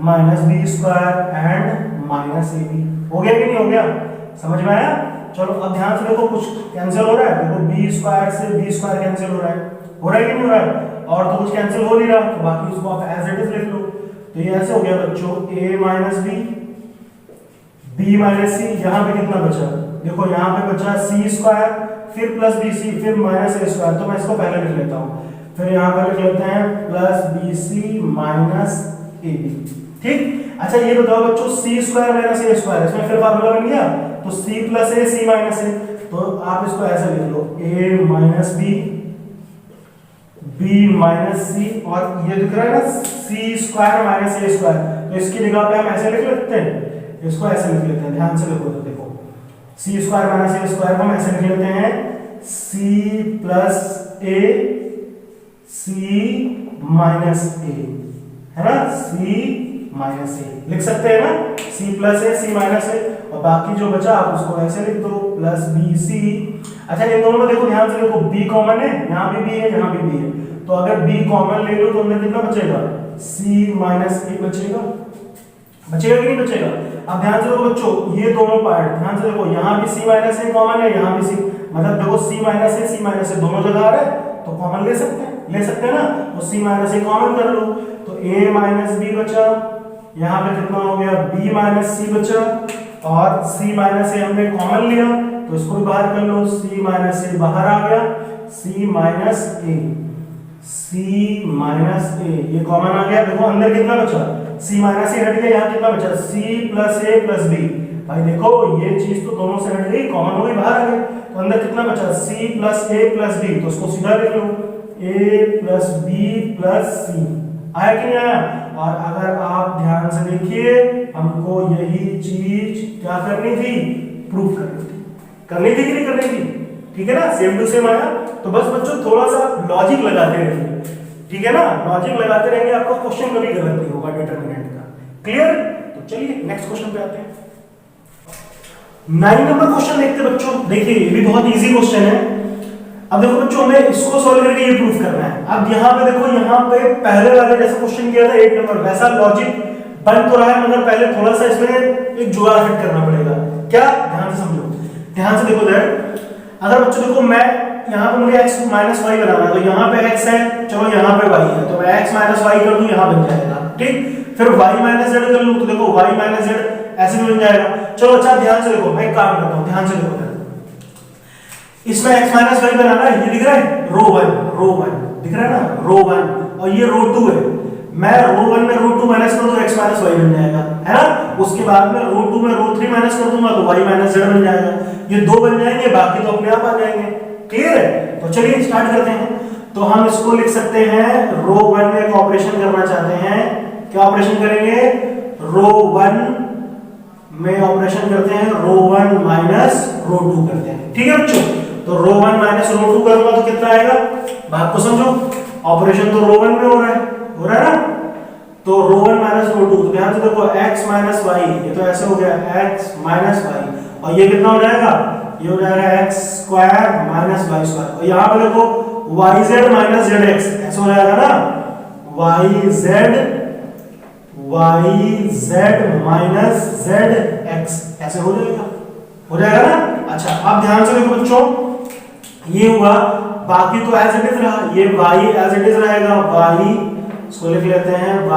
minus b square and minus ab, हो गया कि नहीं हो गया, समझ में आया। चलो अब ध्यान से देखो, कुछ कैंसिल हो रहा है, देखो b स्क्वायर से b स्क्वायर कैंसिल हो रहा है कि नहीं हो रहा है, और तो कुछ कैंसिल हो नहीं रहा, तो बाकी उसको आप एज इट इज लिख लो, तो ये ऐसे हो गया बच्चों a minus b minus c, यहाँ पे कितना बचा, देखो यहाँ पे बचा c स्क्वायर फिर प्लस bc फिर माइनस a स्क्वायर, तो मैं इसको पहले लिख लेता हूँ, फिर यहाँ पर लिख लेते हैं प्लस bc माइनस ab, ठीक। अच्छा ये बताओ बच्चों c square minus a square, इसमें फिर फार्मूला बन गया, तो c plus a c minus a, तो आप इसको ऐसे लिख लो a minus b minus c, और ये दिख रहा है ना c square minus a square, तो इसकी जगह पे हम ऐसे लिख लेते हैं, इसको ऐसे लिख लेते हैं, ध्यान से देखो, तो देखो c square minus a square को हम ऐसे लिख लेते हैं c plus a c minus a, है ना, c माइनस a लिख सकते हैं ना, c plus a c minus a, और बाकी जो बचा आप उसको ऐसे लिख दो प्लस bc। अच्छा इन दोनों में देखो, ध्यान से देखो b कॉमन है, यहाँ भी b है, यहाँ भी b है, तो अगर b कॉमन ले लो तो अंदर कितना बचेगा, c माइनस a बचेगा कि नहीं बचेगा। अब ध्यान से देखो बच्चों, ये दोनों पार्ट ध्यान से देखो, यहाँ भी c माइनस a कॉमन है, यहाँ भी c, मतलब देखो c माइनस a दोनों जगह आ रहा है, तो कॉमन ले सकते हैं ना, तो c माइनस ए कॉमन कर लो, तो a माइनस बी बचा, यहाँ पे कितना हो गया b माइनस सी बचा, और c माइनस ए हमने कॉमन लिया तो इसको भी बाहर कर लो, c माइनस ए बाहर आ गया, c माइनस ए ये कॉमन आ गया। देखो अंदर कितना बचा, c माइनस ए हट गया, यहाँ कितना बचा c प्लस ए प्लस बी। भाई देखो ये चीज तो दोनों से हट गई, कॉमन हो गई, बाहर आ गई, तो अंदर कितना बचा c प्लस ए प्लस बी, तो उसको सीधा लिख लो a प्लस बी प्लस सी। आया कि नहीं आया? और अगर आप ध्यान से देखिए हमको यही चीज क्या करनी थी, प्रूफ करनी थी कि नहीं करनी थी? ठीक है ना, सेम टू सेम आया। तो बस बच्चों थोड़ा सा लॉजिक लगाते रहेंगे, ठीक है ना, लॉजिक लगाते रहेंगे, आपका क्वेश्चन कभी गलत नहीं होगा डिटरमिनेंट का। क्लियर? तो चलिए नेक्स्ट क्वेश्चन पे आते हैं। 9 नंबर क्वेश्चन देखते बच्चों। देखिए ये भी बहुत इजी क्वेश्चन है। अब देखो बच्चों हमें इसको सॉल्व करके ये प्रूफ करना है। अब यहाँ पे देखो, यहाँ पे पहले वाले जैसा क्वेश्चन किया था 8 नंबर, वैसा लॉजिक बन तो रहा है, मगर पहले थोड़ा सा इसमें एक जुगाड़ फिट करना पड़ेगा। क्या? ध्यान से समझो, ध्यान से देखो दैट, अगर बच्चों देखो मैं यहाँ पे मुझे x माइनस वाई बनाना है, तो यहाँ पे x है, चलो यहाँ पे y है, तो मैं x माइनस वाई कर दूं, यहाँ बन जाएगा, ठीक। फिर y माइनस z कर लूं, तो देखो y माइनस z ऐसे भी बन जाएगा। चलो अच्छा ध्यान से देखो, मैं एक काम करता हूँ, ध्यान से देखो, इसमें x माइनस वाई बनाना है, ये दिख रहा है रो 1 दिख रहा है ना, रो 1, और ये रो 2 है। मैं रो 1 में रो 2 माइनस कर दूं, x माइनस वाई बन जाएगा, है ना। उसके बाद में रो 2 में रो 3 माइनस कर दूंगा, तो y माइनस z बन जाएगा। ये दो बन जाएंगे, बाकी तो अपने आप आ जाएंगे। क्लियर है? तो चलिए स्टार्ट करते हैं। तो हम इसको लिख सकते हैं, रो 1 में एक ऑपरेशन करना चाहते हैं, क्या ऑपरेशन करेंगे? रो 1 में ऑपरेशन करते हैं, रो 1 माइनस रो 2 करते हैं, ठीक है बच्चों। तो रो 1 माइनस रो 2 करूंगा तो कितना आएगा, बात को समझो, ऑपरेशन तो रो 1 में हो रहा है ना, तो रो 1 माइनस रो 2, तो ध्यान से देखो x माइनस वाई, ये तो ऐसे हो गया x माइनस वाई, और ये कितना हो जाएगा, ये हो जाएगा x square minus Y square, और यहाँ पे देखो yz माइनस zx ऐसे हो जाएगा ना, yz माइनस zx ऐसे हो जाएगा ना। अच्छा अब ध्यान से देखो बच्चों, ये हुआ, बाकी तो एज इट इज रहा, ये y एज इट इज रहेगा, y इसको लिख लेते हैं y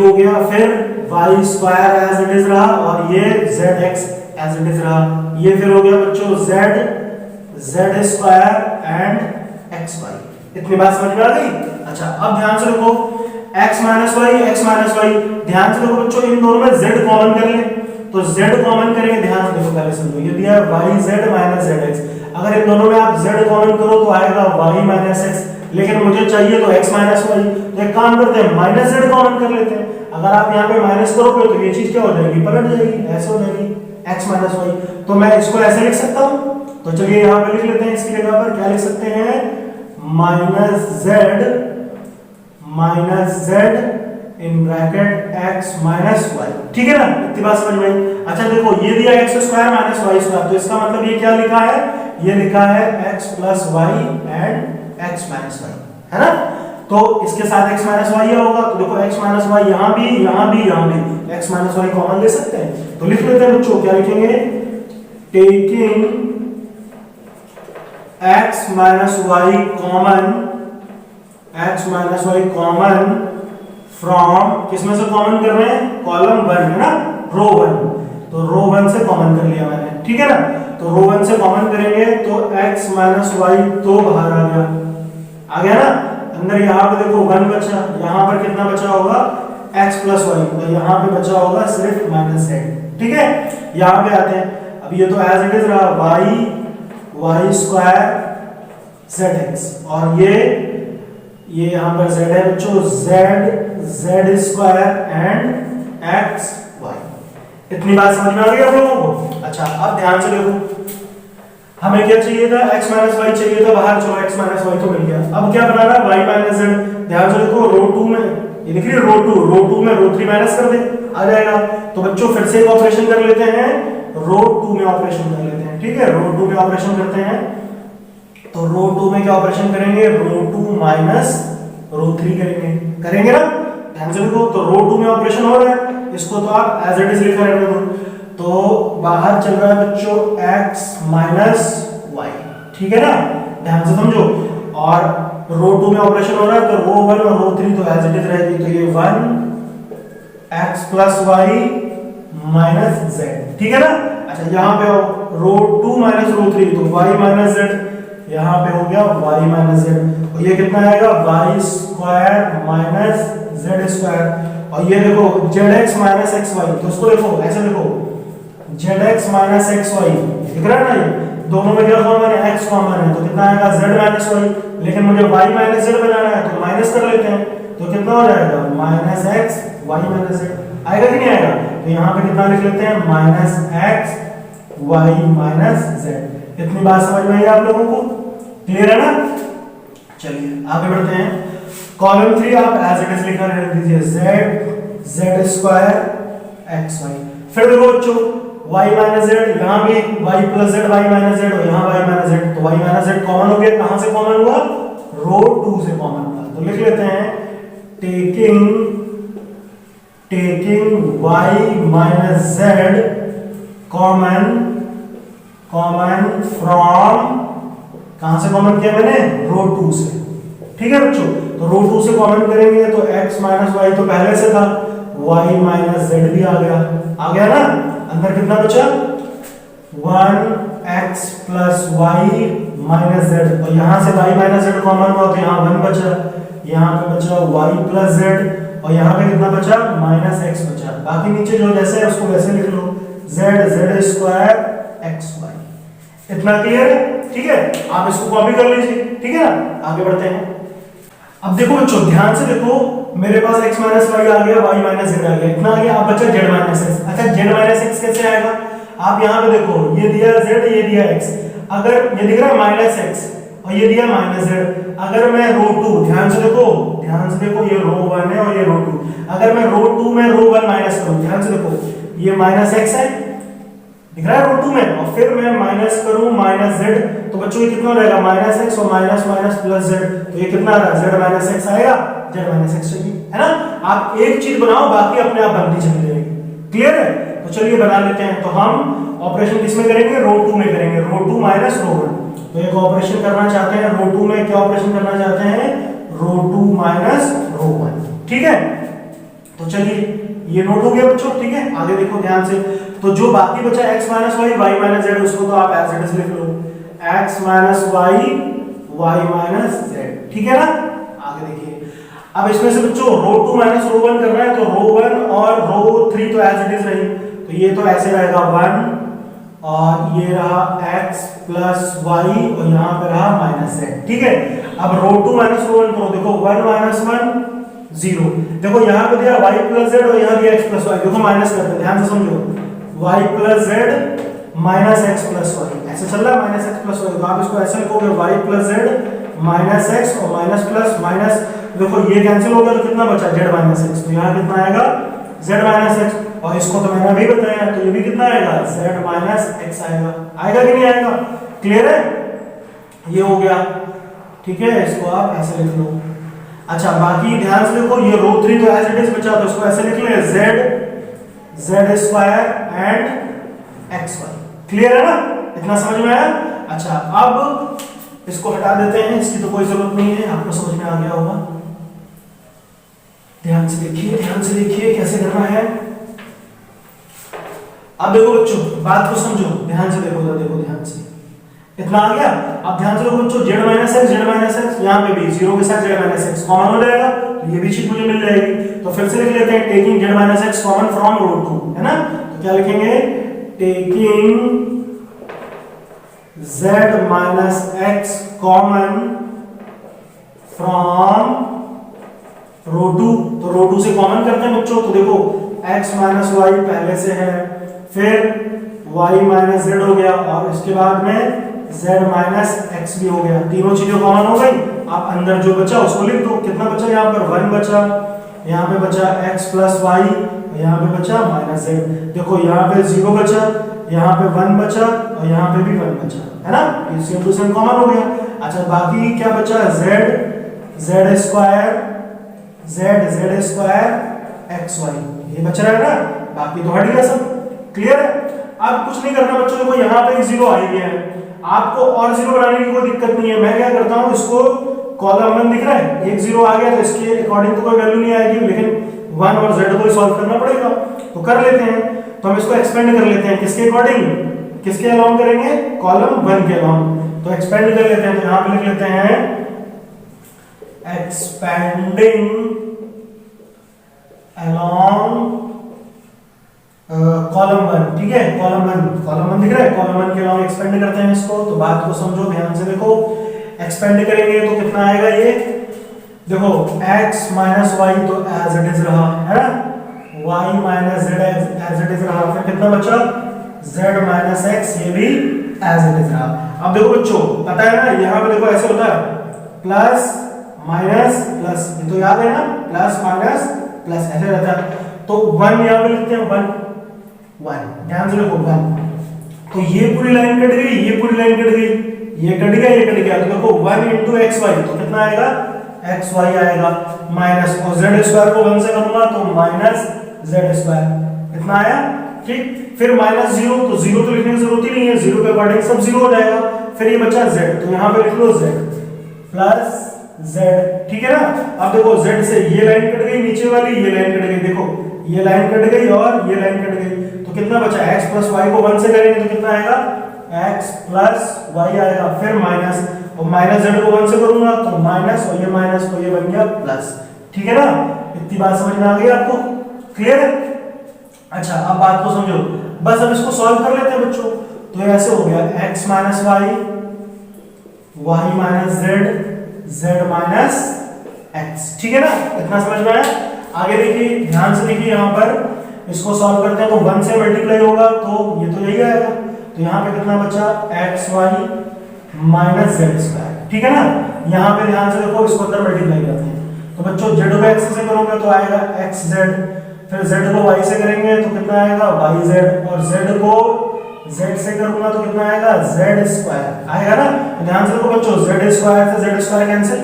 हो गया, फिर y square as it is रहा, और ये zx एज इट इज रहा, ये फिर हो गया बच्चों z स्क्वायर एंड xy। इतनी बात समझ में आ गई? अच्छा अब ध्यान से देखो, x माइनस वाई, ध्यान से देखो बच्चों, इन दोनों में z कॉमन कर ले, तो z कॉमन करेंगे, ध्यान से देखो पहले समझो, ये दिया है yz माइनस zx, अगर इन दोनों में आप z कॉमन करो तो आएगा y माइनस x, लेकिन मुझे चाहिए तो x माइनस वाई, तो एक काम करते हैं माइनस z कॉमन कर लेते हैं। अगर आप यहाँ पे माइनस करोगे तो ये चीज क्या हो जाएगी, पलट जाएगी, ऐसे हो जाएगी x माइनस वाई, तो मैं इसको ऐसे लिख सकता हूँ। तो चलिए यहाँ पे लिख लेते हैं, इसकी जगह पर क्या लिख सकते हैं, minus z in bracket x minus Y, ठीक है ना, इतनी बात समझ में आई। अच्छा देखो ये दिया x square minus Y square, तो इसका मतलब ये क्या लिखा है, ये लिखा है x plus y and x minus y, है ना। तो इसके साथ x माइनस वाई होगा, तो देखो x माइनस वाई यहाँ भी x माइनस वाई कॉमन ले सकते हैं, तो लिख लेते हैं बच्चों, क्या लिखेंगे, taking x minus y common from, किसमें से कॉमन कर रहे हैं, कॉलम 1 है ना, रो 1, तो रो 1 से कॉमन कर लिया मैंने, ठीक है ना। तो रो 1 से कॉमन करेंगे तो x माइनस वाई तो बाहर आ गया ना, अंदर यहाँ पे देखो 1 बचा, यहाँ पर कितना बचा होगा, x प्लस वाई, तो यहाँ पे बचा होगा सिर्फ माइनस z, ठीक है। यहाँ पे आते हैं, अब ये तो एज इट इज रहा y स्क्वायर zx, और ये यहाँ पर z है बच्चों, z square and x y। इतनी बात समझ में आ गई आप लोगों को? अच्छा अब ध्यान से देखो, हमें क्या चाहिए था, x माइनस वाई चाहिए था बाहर, चलो x माइनस वाई तो मिल गया। अब क्या बनाना, y माइनस z। ध्यान से देखो, रो 2 में ये लिख रही है रो 2 में रो 3 माइनस कर दे, आ जाएगा। तो बच्चों फिर से एक ऑपरेशन कर लेते हैं, रो 2 में ऑपरेशन कर लेते हैं, ठीक है, रो 2 में ऑपरेशन करते हैं। तो रो 2 में क्या ऑपरेशन करेंगे, रो 2 माइनस रो 3 करेंगे ना। ध्यान से देखो, तो रो 2 में ऑपरेशन हो रहा है, इसको तो आप एज इट इज लिख रहे हो, तो बाहर चल रहा है बच्चों x माइनस ठीक है ना, ध्यान से समझो। और रो 2 में ऑपरेशन हो रहा है तो रो 1 और रो 3 तो एज इट इज रहेगी, तो ये 1x plus Y minus Z, ठीक है ना। अच्छा यहाँ पे रो 2 माइनस रो 3 तो y माइनस जेड, यहाँ पे हो गया y माइनस जेड, और ये कितना आएगा y square minus z square. और ये देखो zx माइनस xy, तो इसको देखो ऐसे देखो zx माइनस xy, दिख रहा है ना, ये दोनों में क्या कॉमन है, x कॉमन है, तो कितना आएगा z माइनस y। लेकिन मुझे y माइनस z बनाना है तो माइनस कर लेते हैं, तो कितना हो जाएगा minus x y minus z, आएगा कि नहीं आएगा। तो यहाँ पे कितना लिख लेते हैं minus x y minus z। इतनी बात समझ में आई आप लोगों को, क्लियर है ना। चलिए आगे बढ़ते हैं। कॉलम 3 आप एज इट इज लिखकर रख दीजिए z स्क्वायर xy। फिर देखो बच्चों y माइनस z, यहाँ भी y plus z y minus z, और यहाँ y माइनस z, तो y माइनस z कॉमन हो गया, कहाँ से कॉमन हुआ, रो 2 से कॉमन हुआ। तो लिख लेते हैं taking y minus z common from, कहाँ से कॉमन किया मैंने, रो 2 से, ठीक है बच्चों। तो रो 2 से कॉमन करेंगे तो x माइनस वाई तो पहले से था, y माइनस z भी आ गया ना। अंदर कितना बचा 1x plus Y minus Z, और यहाँ से y माइनस जेड कॉमन हुआ तो यहाँ 1 बचा, यहाँ पे बचा y प्लस जेड, और यहाँ पे कितना बचा माइनस x बचा। बाकी नीचे जो जैसे है उसको वैसे लिख लो z स्क्वायर xy। इतना क्लियर है, ठीक है। आप इसको कॉपी कर लीजिए, ठीक है ना। आगे बढ़ते हैं। अब देखो बच्चों ध्यान से देखो, मेरे पास x माइनस वाई आ गया, y माइनस जेड आ गया, इतना आ गया। अब बचा z माइनस x। अच्छा z माइनस x कैसे आएगा, आप यहाँ पे देखो ये दिया z, ये दिया x, अगर ये दिख रहा है माइनस x और ये दिया माइनस z, अगर मैं रो 2, ध्यान से देखो ये रो 1 है और ये रो 2, अगर मैं रो 2 में रो 1 माइनस करूं, ध्यान से देखो ये माइनस x है, दिख रहा है रो 2 में, और फिर मैं माइनस करूं माइनस z, तो बच्चों ये कितना रहेगा माइनस x और माइनस माइनस प्लस z, तो ये कितना आ रहा है z माइनस x आएगा, z माइनस x चाहिए, है ना। आप एक चीज बनाओ बाकी अपने आप बनती चली जाएगी, क्लियर है। तो चलिए बना लेते हैं। तो हम ऑपरेशन किसमें करेंगे, रो 2 में करेंगे, रो 2 माइनस रो 1। तो एक ऑपरेशन करना चाहते हैं रो 2 में, क्या ऑपरेशन करना चाहते हैं, रो 2 माइनस रो 1, ठीक है। तो चलिए ये नोट हो गया बच्चों, ठीक है। आगे देखो ध्यान से, तो जो बाकी बचा x minus y y minus z, उसको तो आप एज इट इज लिख लो x minus y y minus z, ठीक है ना। आगे देखिए, अब इसमें से बच्चों रो 2 माइनस रो 1 करना है, तो रो 1 और रो 3 तो एज इट इज रही, तो ये तो ऐसे रहेगा 1 और ये रहा x प्लस y और यहाँ पे रहा माइनस z, ठीक है। अब रो 2 माइनस रो 1 करो, देखो 1 माइनस 1 0, देखो यहाँ पे दिया y प्लस z और यहाँ दिया x प्लस y, देखो माइनस करते हैं, ध्यान से समझो y plus z minus x plus y, ऐसे चल रहा है माइनस x प्लस y, तो आप इसको ऐसे लिखोगे y plus z minus x और माइनस प्लस माइनस, देखो ये कैंसिल हो गया तो कितना बचा z माइनस x, तो यहाँ कितना आएगा z माइनस x, और इसको तो मैंने अभी बताया, तो ये भी कितना आएगा z माइनस x आएगा, आएगा कि नहीं आएगा, क्लियर है। ये हो गया, ठीक है, इसको आप ऐसे लिख लो। अच्छा बाकी ध्यान से देखो, ये रो 3 तो एज इट इज बचा, तो इसको ऐसे लिख ले z square and xy, clear है ना, इतना समझ में आया। अच्छा अब इसको हटा देते हैं, इसकी तो कोई जरूरत नहीं है, आपको समझ में आ गया होगा। ध्यान से देखिए कैसे करना है। अब देखो बच्चों बात को समझो, ध्यान से देखो ध्यान से, इतना आ गया। अब ध्यान से देखो बच्चों, z माइनस x, यहाँ पे भी 0 के साथ z माइनस x कॉमन हो जाएगा, तो ये भी चीज मुझे मिल जाएगी। तो फिर से लिख लेते हैं taking z minus x common from row 2, है ना। तो क्या लिखेंगे, taking z minus x common from row 2, तो रो 2 से कॉमन करते हैं बच्चों, तो देखो x माइनस वाई पहले से है, फिर y माइनस z हो गया, और इसके बाद में z माइनस x भी हो गया, तीनों चीजें कॉमन हो गई। आप अंदर जो बचा उसको लिख दो, कितना बचा, यहाँ पर 1 बचा, यहाँ पे बचा x प्लस वाई, यहाँ पे बचा माइनस z, देखो यहाँ पे 0 बचा, यहाँ पे 1 बचा और यहाँ पे भी 1 बचा, है ना, ये सेम टू सेम कॉमन हो गया। अच्छा बाकी क्या बचा, z स्क्वायर xy, ये बच रहा है ना, बाकी तो हट गया सब, क्लियर है। अब कुछ नहीं करना बच्चों, देखो यहाँ पे 0 आ ही गया है, आपको और जीरो बनाने की कोई दिक्कत नहीं है। मैं क्या करता हूँ, इसको कॉलम 1 दिख रहा है, एक जीरो आ गया तो इसके अकॉर्डिंग तो कोई वैल्यू नहीं आएगी, लेकिन 1 और z को सॉल्व करना पड़ेगा। तो कर लेते हैं, तो हम इसको एक्सपेंड कर लेते हैं किसके अकॉर्डिंग, किसके अलोंग करेंगे, कॉलम 1 के अलोंग। तो एक्सपेंड कर लेते हैं, तो यहां पे लिख लेते हैं एक्सपेंडिंग अलोंग कॉलम 1, ठीक है, कॉलम 1 दिख रहा है, कॉलम 1 के अलोंग एक्सपेंड करते हैं इसको। तो बात को समझो ध्यान से, देखो एक्सपेंड करेंगे तो कितना आएगा, ये देखो x माइनस वाई तो एज इट इज रहा है ना, y minus z as it is रहा, फिर कितना बचा z माइनस x, ये भी एज इट इज रहा। अब देखो बच्चों, पता है ना यहाँ पे देखो ऐसे होता है प्लस माइनस प्लस, ये तो याद है ना, प्लस माइनस प्लस ऐसे रहता है। तो 1 यहाँ पे लिखते हैं 1, ध्यान से देखो 1, तो ये पूरी लाइन कट गई, ये पूरी लाइन कट गई, ये कट गया, ये कट गया, तो देखो 1 into xy तो कितना आएगा, xy आएगा, माइनस और z स्क्वायर को 1 से करूंगा तो माइनस z स्क्वायर, कितना आया, ठीक। फिर माइनस 0, तो 0 तो लिखने की जरूरत ही नहीं है, 0 के अकॉर्डिंग सब 0 हो जाएगा। फिर ये बचा z, तो यहाँ पे लिख लो z प्लस z, ठीक है ना। अब देखो z से ये लाइन कट गई, नीचे वाली ये लाइन कट गई, देखो ये लाइन कट गई और ये लाइन कट गई, तो कितना बचा, x प्लस y को 1 से करेंगे तो कितना आएगा, x प्लस y आएगा, फिर माइनस, और माइनस z को 1 से करूंगा तो माइनस, और ये माइनस तो ये बन गया प्लस, ठीक है ना। इतनी बात समझ में आ गई आपको, क्लियर है। अच्छा अब बात को समझो, बस अब इसको सॉल्व कर लेते हैं बच्चों। तो ये ऐसे हो गया x minus y, y minus z, z minus x, ठीक है ना, इतना समझ में आया। आगे देखिए, ध्यान से देखिए, यहाँ पर इसको सॉल्व करते हैं तो 1 से मल्टीप्लाई होगा तो ये तो यही आएगा, तो यहाँ पे कितना बचा, x y minus z square, ठीक है ना। यहाँ पे ध्यान से देखो, इसको अंदर मल्टीप्लाई करते हैं, तो बच्चों जेड को एक्स से करोगे तो आएगा एक्स जेड, फिर जेड को वाई से करेंगे तो कितना आएगा, वाई जेड, और जेड को जेड से करूंगा तो कितना आएगा, जेड स्क्वायर आएगा ना। तो ध्यान से देखो बच्चों, जेड स्क्वायर से जेड स्क्वायर कैंसिल,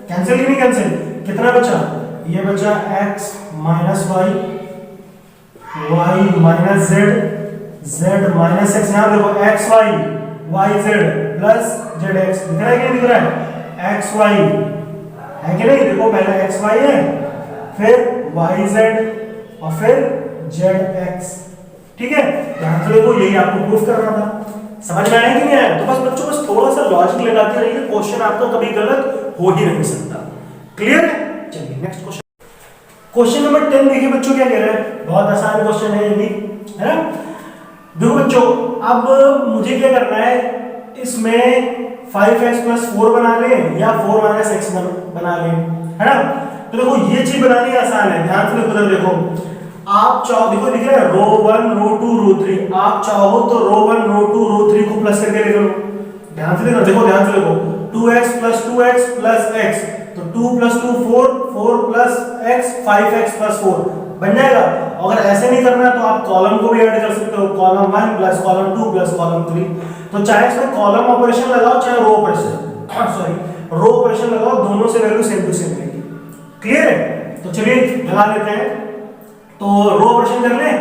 कैंसिल ही नहीं कैंसिल, कितना बचा, ये बचा x minus y, y minus z, z minus x, यहाँ देखो x y y z plus z x, दिख रहा है कि नहीं दिख रहा है, एक्स वाई है कि नहीं, देखो पहले एक्स वाई है, फिर वाई जेड और फिर जेड एक्स, ठीक है। ध्यान से देखो, यही आपको प्रूफ करना था, समझ में आया कि नहीं आया। तो बस बच्चों बस थोड़ा सा लॉजिक लगाते रहिए, क्वेश्चन आपका कभी गलत हो ही नहीं सकता, क्लियर है। चलिए नेक्स्ट क्वेश्चन, क्वेश्चन नंबर 10 देखिए बच्चों क्या कह रहा है, बहुत आसान क्वेश्चन है ये भी, है ना। देखो बच्चों, अब मुझे क्या करना है, इसमें 5x प्लस 4 बना लें या 4 माइनस एक्स बना लें, है ना। तो देखो ये चीज बनानी आसान है, ध्यान से देखो, देखो आप चाहो, देखो दिख रहा है रो 1 रो 2 रो 3, आप चाहो तो रो 1 रो 2 रो 3 को प्लस करके लिख लो, ध्यान से देखो, ध्यान से देखो 2x प्लस x, तो 2 plus 2 4, 4 plus x 5x plus 4 बन जाएगा। अगर ऐसे नहीं करना है तो आप कॉलम को भी ऐड कर सकते हो, column 1 plus column 2 plus column 3, तो चाहे इसमें कॉलम ऑपरेशन लगाओ चाहे row operation, sorry row operation लगाओ, दोनों से वैल्यू सेम टू सेम रहेगी, क्लियर है। तो चलिए लगा लेते हैं, तो रो ऑपरेशन कर लें,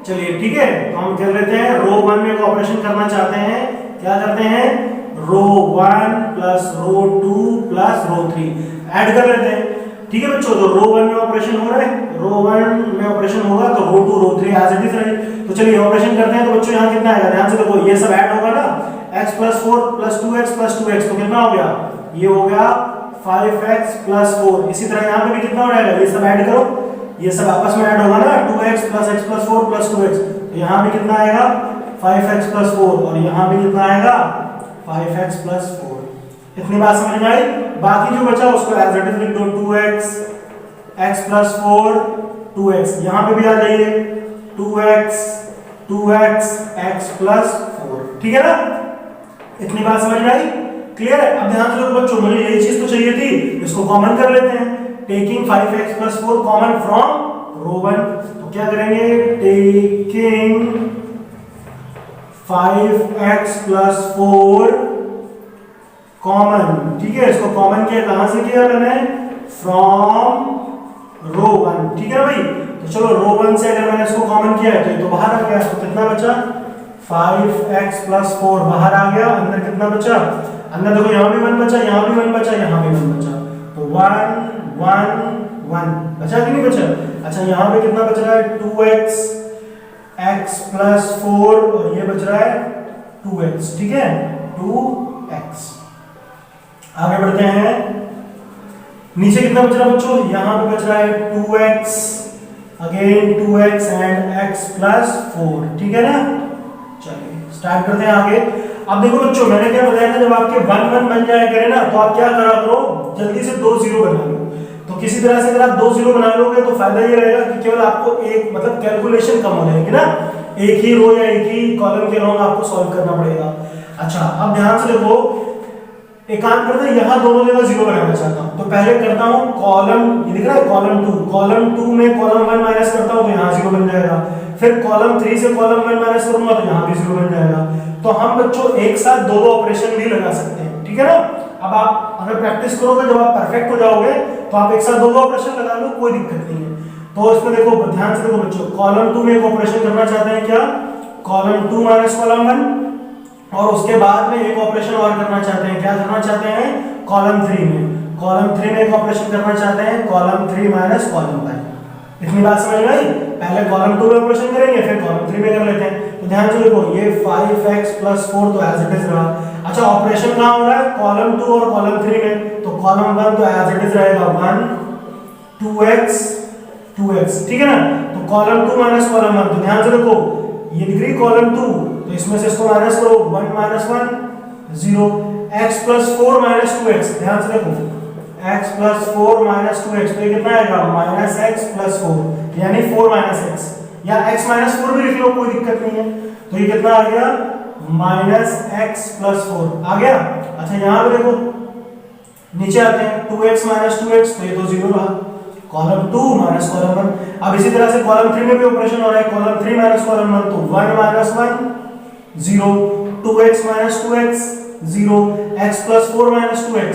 चलिए ठीक है। तो हम कर लेते हैं, रो 1 में ऑपरेशन करना चाहते हैं, क्या करते हैं, रो 1 प्लस रो 2 प्लस रो 3 ऐड कर लेते हैं, ठीक है बच्चों। तो रो 1 में ऑपरेशन हो रहा है, रो 1 में ऑपरेशन होगा तो रो 2 रो 3 एज इट इज रहे। तो चलिए ऑपरेशन करते हैं, तो बच्चों यहाँ कितना आएगा, ध्यान से देखो, ये सब ऐड होगा ना, x plus 4 plus 2x plus 2x, तो कितना हो गया, ये हो गया 5x प्लस 4। इसी तरह यहाँ पे भी कितना हो जाएगा, ये सब ऐड करो, ये सब आपस में ऐड होगा ना, 2x plus x plus 4 plus 2x, तो यहाँ भी कितना आएगा 5x प्लस 4, और यहाँ भी कितना आएगा 5x प्लस 4। इतनी बात समझ में आई। बाकी जो बचा उसको एज इट इज लिख दो, 2x x प्लस 4 2x, यहाँ पे भी आ जाइए 2x x प्लस 4, ठीक है ना। इतनी बात समझ में आई, क्लियर है। अब ध्यान से देखो बच्चों, मुझे यही चीज तो चाहिए थी, इसको कॉमन कर लेते हैं, taking 5x plus 4 common from row 1, तो क्या करेंगे, टेकिंग 5x प्लस 4 कॉमन, ठीक है। इसको कॉमन किया, कहां से किया मैंने, फ्रॉम रो 1, ठीक है भाई। तो चलो रो 1 से अगर मैंने इसको कॉमन किया है तो ये तो बाहर आ गया, तो कितना बचा 5x प्लस 4 बाहर आ गया, अंदर कितना बचा, अंदर देखो यहाँ भी 1 बचा, यहाँ भी 1 बचा, यहाँ भी 1 बचा, तो 1 1 1 बचा कि नहीं बचा। अच्छा यहाँ पे कितना बच रहा है 2x x प्लस 4 और ये बच रहा है 2x, ठीक है 2x। आगे बढ़ते हैं, नीचे कितना बच रहा है बच्चों, यहाँ पे बच रहा है 2x again 2x and x plus 4, ठीक है ना। चलिए स्टार्ट करते हैं आगे। अब देखो बच्चों मैंने क्या बताया था, जब आपके 1 1 बन जाए करे ना तो आप क्या करा करो, जल्दी से 2 0 बना लो। तो किसी तरह से अगर आप 2 0 बना लोगे तो फायदा ये रहेगा कि केवल आपको एक मतलब कैलकुलेशन कम हो जाएगी ना, एक ही रो या एक ही कॉलम के अलॉन्ग आपको सॉल्व करना पड़ेगा। अच्छा अब ध्यान से देखो, एक काम करते हैं, यहाँ दोनों जगह 0 बनाना चाहता हूँ, तो पहले करता हूँ कॉलम, ये दिख रहा है कॉलम 2 में कॉलम 1 माइनस करता हूँ तो यहाँ 0 बन जाएगा, फिर कॉलम 3 से कॉलम 1 माइनस करूंगा तो यहाँ भी 0 बन जाएगा। तो हम बच्चों एक साथ दो ऑपरेशन भी लगा सकते हैं, ठीक है ना। अब आप अगर प्रैक्टिस करोगे, जब आप परफेक्ट हो जाओगे तो आप एक साथ दो ऑपरेशन लगा लो, कोई दिक्कत नहीं है। तो इसमें देखो ध्यान से देखो बच्चों, कॉलम 2 में एक ऑपरेशन करना चाहते हैं, क्या कॉलम 2 माइनस कॉलम 1, और उसके बाद में एक ऑपरेशन और करना चाहते हैं, क्या करना चाहते हैं कॉलम 3 में एक ऑपरेशन करना चाहते हैं कॉलम 3 माइनस कॉलम 1। इतनी बात समझ में आई। पहले कॉलम 2 में ऑपरेशन करेंगे फिर कॉलम 3 में कर लेते हैं। तो ध्यान से देखो ये 5x प्लस 4 तो एज इट इज रहा। अच्छा ऑपरेशन कहां हो रहा है, कॉलम 2 और कॉलम 3 में, तो कॉलम 1 तो एज इट इज रहेगा 1 2x, ठीक है ना। तो कॉलम 2 माइनस कॉलम 1, तो ध्यान से देखो ये डिग्री कॉलम 2, तो इसमें से इसको माइनस करो, 1 minus 1 0, x plus 4 minus 2x, ध्यान से देखो x प्लस 4 माइनस 2x, तो ये कितना आएगा माइनस x प्लस 4, यानी 4 माइनस x, या x माइनस 4 भी लिख लो कोई दिक्कत नहीं है। तो ये कितना आ गया माइनस x प्लस 4 आ गया। अच्छा यहाँ पे देखो नीचे आते हैं 2x माइनस 2x, तो ये तो 0 रहा, कॉलम 2 माइनस कॉलम 1। अब इसी तरह से कॉलम 3 में भी ऑपरेशन हो रहा है, कॉलम 3 माइनस कॉलम 1, तो 1 minus 1 0, 2x minus 2x 0, x plus 4 minus 2x,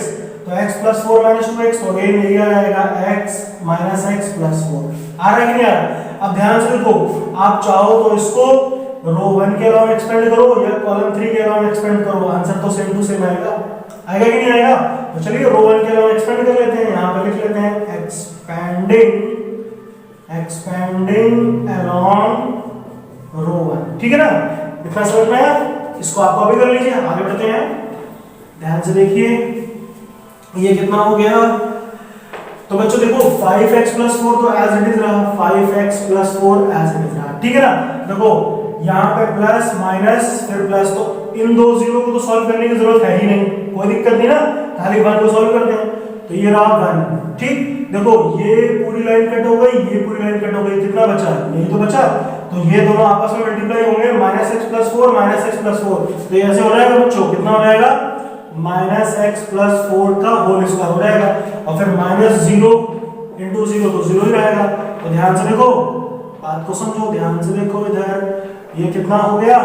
तो x प्लस 4 माइनस 2x, तो अगेन यही आ जाएगा x माइनस x प्लस 4। आ रहा है कि नहीं आ रहा। अब ध्यान से देखो, आप चाहो तो इसको रो 1 के अलावा एक्सपेंड करो या कॉलम 3 के अलावा एक्सपेंड करो, आंसर तो सेम टू सेम आएगा कि नहीं आएगा। तो चलिए रो 1 के अलावा एक्सपेंड कर लेते हैं, यहाँ पे लिख लेते हैं एक्सपेंडिंग अलोंग रो 1, ठीक है ना। इतना समझ में आया, इसको आप कॉपी कर लीजिए। आगे बढ़ते हैं, ध्यान से देखिए ये कितना हो गया। तो बच्चों देखो 5x प्लस 4 तो एज इट इज रहा, 5x plus 4 as it is रहा, ठीक है ना। देखो यहाँ पे प्लस माइनस फिर प्लस, तो इन दो जीरो को तो सॉल्व करने की जरूरत है ही नहीं, कोई दिक्कत नहीं ना, खाली 1 को सॉल्व करते हैं। तो ये रहा 1, ठीक। देखो ये पूरी लाइन कट हो गई, ये पूरी लाइन कट हो गई, कितना बचा, यही तो बचा। तो ये दोनों आपस में मल्टीप्लाई होंगे, minus x plus 4 minus x plus 4, तो ये ऐसे हो जाएगा बच्चों, कितना हो जाएगा माइनस एक्स प्लस 4 का होल स्क्वायर हो जाएगा, और फिर माइनस 0 इंटू 0 तो 0 ही रहेगा। तो ध्यान से देखो, बात को समझो, ध्यान से देखो इधर, ये कितना हो गया,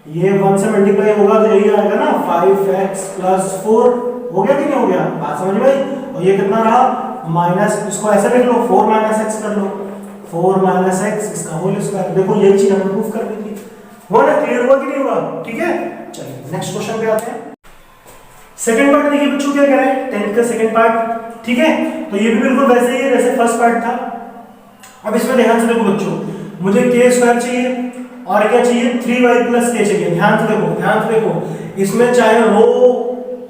ये 1 से मल्टीप्लाई होगा तो यही आएगा ना 5x प्लस 4, हो गया कि नहीं हो गया, बात समझ में आई। और ये कितना रहा माइनस, इसको ऐसे लिख लो 4 माइनस एक्स कर लो, 4 माइनस एक्स इसका होल स्क्वायर। देखो यही चीज हमें प्रूफ करनी थी, हुआ ना, क्लियर हुआ कि नहीं हुआ, ठीक है। चलिए नेक्स्ट क्वेश्चन पे आते हैं। सेकंड पार्ट देखिए बच्चों क्या कह रहा है, 10th का सेकंड पार्ट, ठीक है। तो ये भी बिल्कुल वैसे ही है जैसे फर्स्ट पार्ट था। अब इसमें ध्यान से देखो बच्चों, मुझे k स्क्वायर चाहिए और क्या चाहिए 3y प्लस k चाहिए। ध्यान से देखो, ध्यान से देखो, इसमें चाहे रो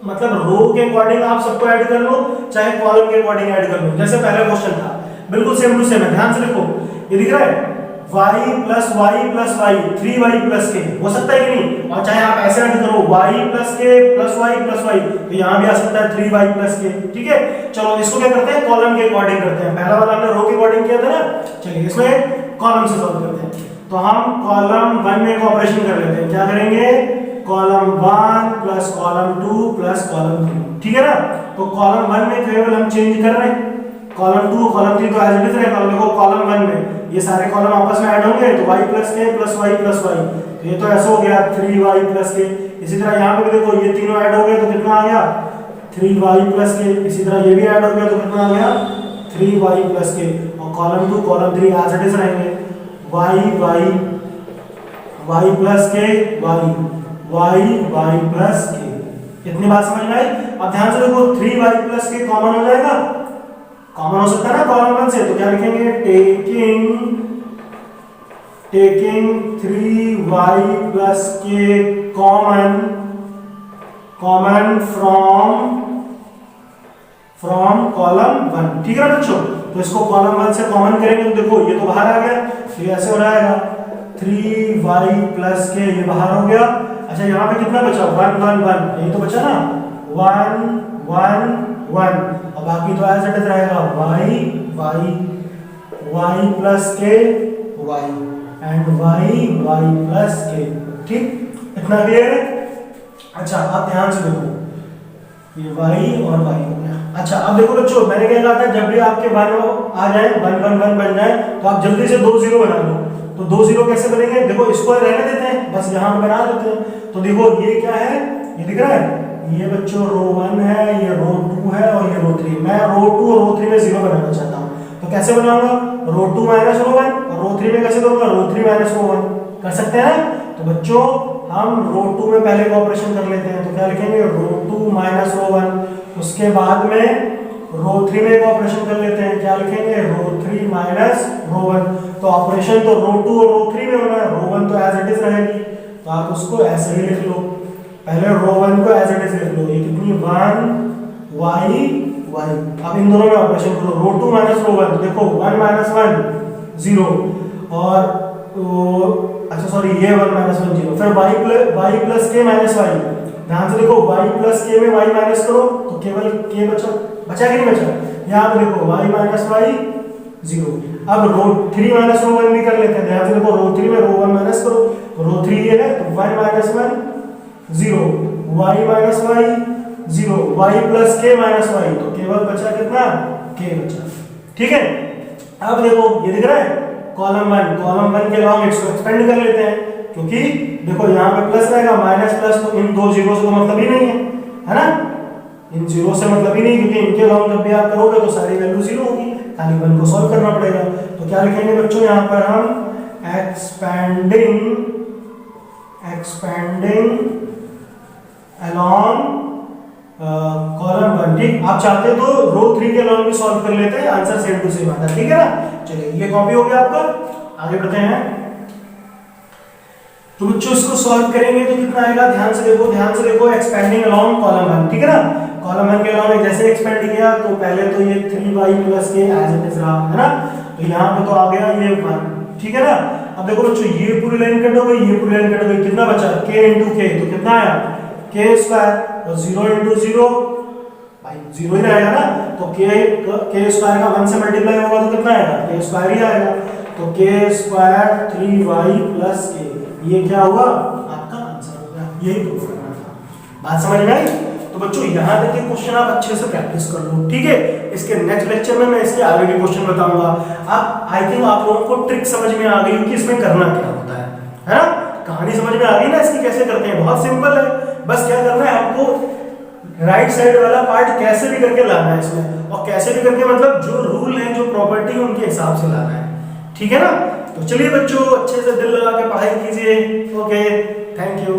मतलब रो के अकॉर्डिंग आप सबको ऐड कर लो, चाहे कॉलम के अकॉर्डिंग ऐड कर लो, जैसे पहला क्वेश्चन था, बिल्कुल सेम टू सेम है। ध्यान से देखो, ये दिख रहा है y plus y plus y 3y plus k, हो सकता है कि नहीं। और चाहे आप ऐसे ऐड करो y plus k plus y, तो यहाँ भी आ सकता है 3y प्लस k, ठीक है। चलो इसको क्या करते हैं, कॉलम के अकॉर्डिंग करते हैं। पहला वाला हमने रो के अकॉर्डिंग किया था ना, चलिए इसमें कॉलम से सॉल्व करते हैं। तो हम कॉलम 1 में एक ऑपरेशन कर लेते हैं, क्या करेंगे, column 1 plus column 2 plus column 3, ठीक है ना। तो कॉलम 1 में केवल हम चेंज कर रहे हैं, कॉलम 2 कॉलम 3 तो एज इट इज रहेगा। देखो कॉलम 1 में ये सारे कॉलम आपस में ऐड होंगे, तो y plus k plus y plus y, तो ये तो ऐसा हो गया 3y प्लस k। इसी तरह यहाँ पे भी देखो ये तीनों ऐड हो गए तो कितना आ गया 3y प्लस k। इसी तरह ये भी ऐड हो गया तो कितना आ गया 3y प्लस k। और column 2 column 3 as it is रहेंगे, y y plus k y plus k. इतनी बात समझ में आई। अब ध्यान से देखो 3y प्लस के कॉमन हो जाएगा, कॉमन हो सकता है ना कॉलम 1 से, तो क्या लिखेंगे टेकिंग 3y प्लस के कॉमन फ्रॉम कॉलम 1। ठीक है ना बच्चों, तो इसको कॉलम 1 से कॉमन करेंगे तो देखो ये तो बाहर आ गया, तो ये ऐसे हो जाएगा 3y प्लस के, ये बाहर हो गया। अच्छा यहाँ पे कितना बचा 1 1 1, यही तो बचा ना 1 1 1, और बाकी तो ऐसे इट रहेगा y प्लस के y एंड y प्लस के। ठीक, इतना क्लियर है। अच्छा अब ध्यान से देखो ये y और y हो गया। अच्छा अब देखो बच्चों, मैंने क्या कहा था, जब भी आपके 1 आ जाए 1 1 1 बन जाए तो आप जल्दी से 2 0 बना लो। तो 2 0 कैसे बनेंगे, देखो इसको रहने देते हैं, बस यहाँ बना देते हैं। तो देखो ये क्या है, ये दिख रहा है, ये बच्चों रो 1 है, ये रो 2 है और ये रो 3। मैं रो 2 और रो 3 में 0 बनाना चाहता हूँ, तो कैसे बनाऊंगा, रो 2 माइनस रो 1, और रो 3 में कैसे करूंगा, रो 3 माइनस रो 1। कर सकते हैं। तो बच्चों हम रो 2 में पहले का ऑपरेशन कर लेते हैं, तो क्या लिखेंगे रो 2 माइनस रो 1, उसके बाद में रो 3 में का ऑपरेशन कर लेते हैं, क्या लिखेंगे रो 3 माइनस रो 1। तो ऑपरेशन तो रो 2 और रो 3 में होना है, रो 1 तो एज इट इज रहेगी, तो आप उसको ऐसे ही लिख लो, पहले रो 1 को एज इट इज लिख लो, ये कितनी 1 y। अब इन दोनों में ऑपरेशन करो, रो 2 माइनस रो 1, देखो 1 माइनस 1 0, और अच्छा सॉरी ये 1 माइनस 1 0, फिर y प्लस के माइनस y। ध्यान से देखो y प्लस के में y माइनस करो तो केवल k बचा कि नहीं बचा, यहाँ पे देखो y माइनस y 0। अब रो 3 माइनस रो 1 भी कर लेते हैं, ध्यान से देखो रो 3 में रो 1 माइनस करो, तो रो 3 ये है, तो 1 minus 1 0, y minus y 0, y plus के माइनस y, तो केवल बचा कितना k बचा। ठीक है, अब देखो ये दिख रहा है कॉलम 1 के लॉन्ग इसको एक्सपेंड कर लेते हैं, क्योंकि देखो यहाँ पे प्लस रहेगा, माइनस प्लस, तो इन दो जीरो से तो मतलब ही नहीं है ना, इन जीरो से मतलब ही नहीं, क्योंकि इनके लॉन्ग जब भी आप करोगे तो सारी वैल्यू जीरो होगी, खाली 1 को सॉल्व करना पड़ेगा। तो क्या लिखेंगे बच्चों, यहाँ पर हम एक्सपेंडिंग अलॉन्ग कॉलम 1। ठीक, आप चाहते तो रो 3 के लॉन्ग भी सॉल्व कर लेते हैं, आंसर सेम टू सेम आता है। ठीक है ना, चलिए ये कॉपी हो गया आपका, आगे बढ़ते हैं। तो बच्चों इसको सॉल्व करेंगे तो कितना आएगा, ध्यान से देखो एक्सपेंडिंग अलॉन्ग कॉलम 1। ठीक है ना, कॉलम 1 के अलॉन्ग जैसे एक्सपेंड किया तो पहले तो ये 3y प्लस के एज इट इज रहा है ना, तो यहाँ पे तो आ गया ये 1। ठीक है ना, अब देखो बच्चों ये पूरी लाइन कट हो गई, ये पूरी लाइन कट हो गई, कितना बचा k इंटू k, तो कितना आया k स्क्वायर, और 0 इंटू 0 भाई 0 ही रहेगा ना, तो k स्क्वायर का 1 से मल्टीप्लाई होगा तो कितना आएगा, k स्क्वायर ही आएगा, तो k square 3y plus k, ये क्या हुआ आपका आंसर हो गया, यही प्रूफ करना था। बात समझ में आई। तो बच्चों यहाँ तक के क्वेश्चन आप अच्छे से प्रैक्टिस कर लो। ठीक है, इसके नेक्स्ट लेक्चर में मैं इसके आगे के क्वेश्चन बताऊंगा। अब आई थिंक आप लोगों को ट्रिक समझ में आ गई कि इसमें करना क्या होता है ना, कहानी समझ में आ गई ना इसकी कैसे करते हैं, बहुत सिंपल है। बस क्या करना है आपको, राइट साइड वाला पार्ट कैसे भी करके लाना है इसमें, और कैसे भी करके मतलब जो रूल है जो प्रॉपर्टी है उनके हिसाब से लाना है। ठीक है ना, तो चलिए बच्चों अच्छे से दिल लगा के पढ़ाई कीजिए। Okay, thank you.